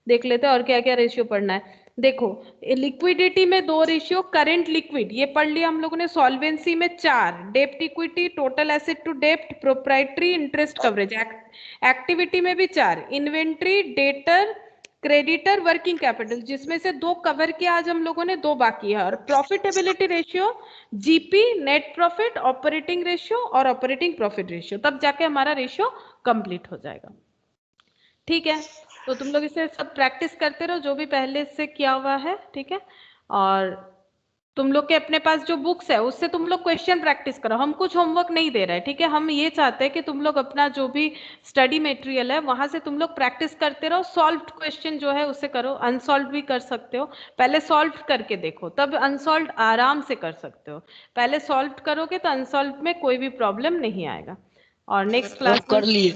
Speaker 1: देख लेते हैं और क्या क्या रेशियो पढ़ना है। देखो लिक्विडिटी में 2 रेशियो, करंट लिक्विड ये पढ़ लिया हम लोगों ने, सॉल्वेंसी में 4, डेप्ट equity, total asset to dept, proprietary, interest coverage, activity में भी 4, inventory, debtor, creditor, working capital, जिसमें से 2 कवर किया आज हम लोगों ने, 2 बाकी है। और profitability ratio, GP, net profit, operating ratio और ऑपरेटिंग प्रॉफिट रेशियो, तब जाके हमारा रेशियो कंप्लीट हो जाएगा। ठीक है, तो तुम लोग इसे सब प्रैक्टिस करते रहो जो भी पहले से किया हुआ है, ठीक है। और तुम लोग के अपने पास जो बुक्स है उससे तुम लोग क्वेश्चन प्रैक्टिस करो, हम कुछ होमवर्क नहीं दे रहे हैं, ठीक है। हम ये चाहते हैं कि तुम लोग अपना जो भी स्टडी मटेरियल है वहां से तुम लोग प्रैक्टिस करते रहो, सॉल्व क्वेश्चन जो है उसे करो, अनसॉल्व भी कर सकते हो, पहले सॉल्व करके देखो तब अनसॉल्व आराम से कर सकते हो, पहले सॉल्व करोगे तो अनसॉल्व में कोई भी प्रॉब्लम नहीं आएगा। और नेक्स्ट क्लास में
Speaker 3: कर लिए,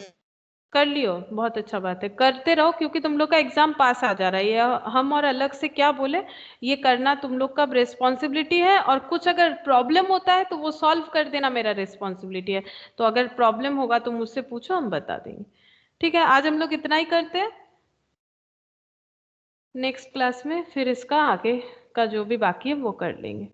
Speaker 1: कर लियो, बहुत अच्छा बात है, करते रहो क्योंकि तुम लोग का एग्जाम पास आ जा रहा है, ये हम और अलग से क्या बोले, ये करना तुम लोग का रिस्पॉन्सिबिलिटी है। और कुछ अगर प्रॉब्लम होता है तो वो सॉल्व कर देना मेरा रिस्पॉन्सिबिलिटी है, तो अगर प्रॉब्लम होगा तो मुझसे पूछो, हम बता देंगे। ठीक है, आज हम लोग इतना ही करते हैं, नेक्स्ट क्लास में फिर इसका आगे का जो भी बाकी है वो कर लेंगे।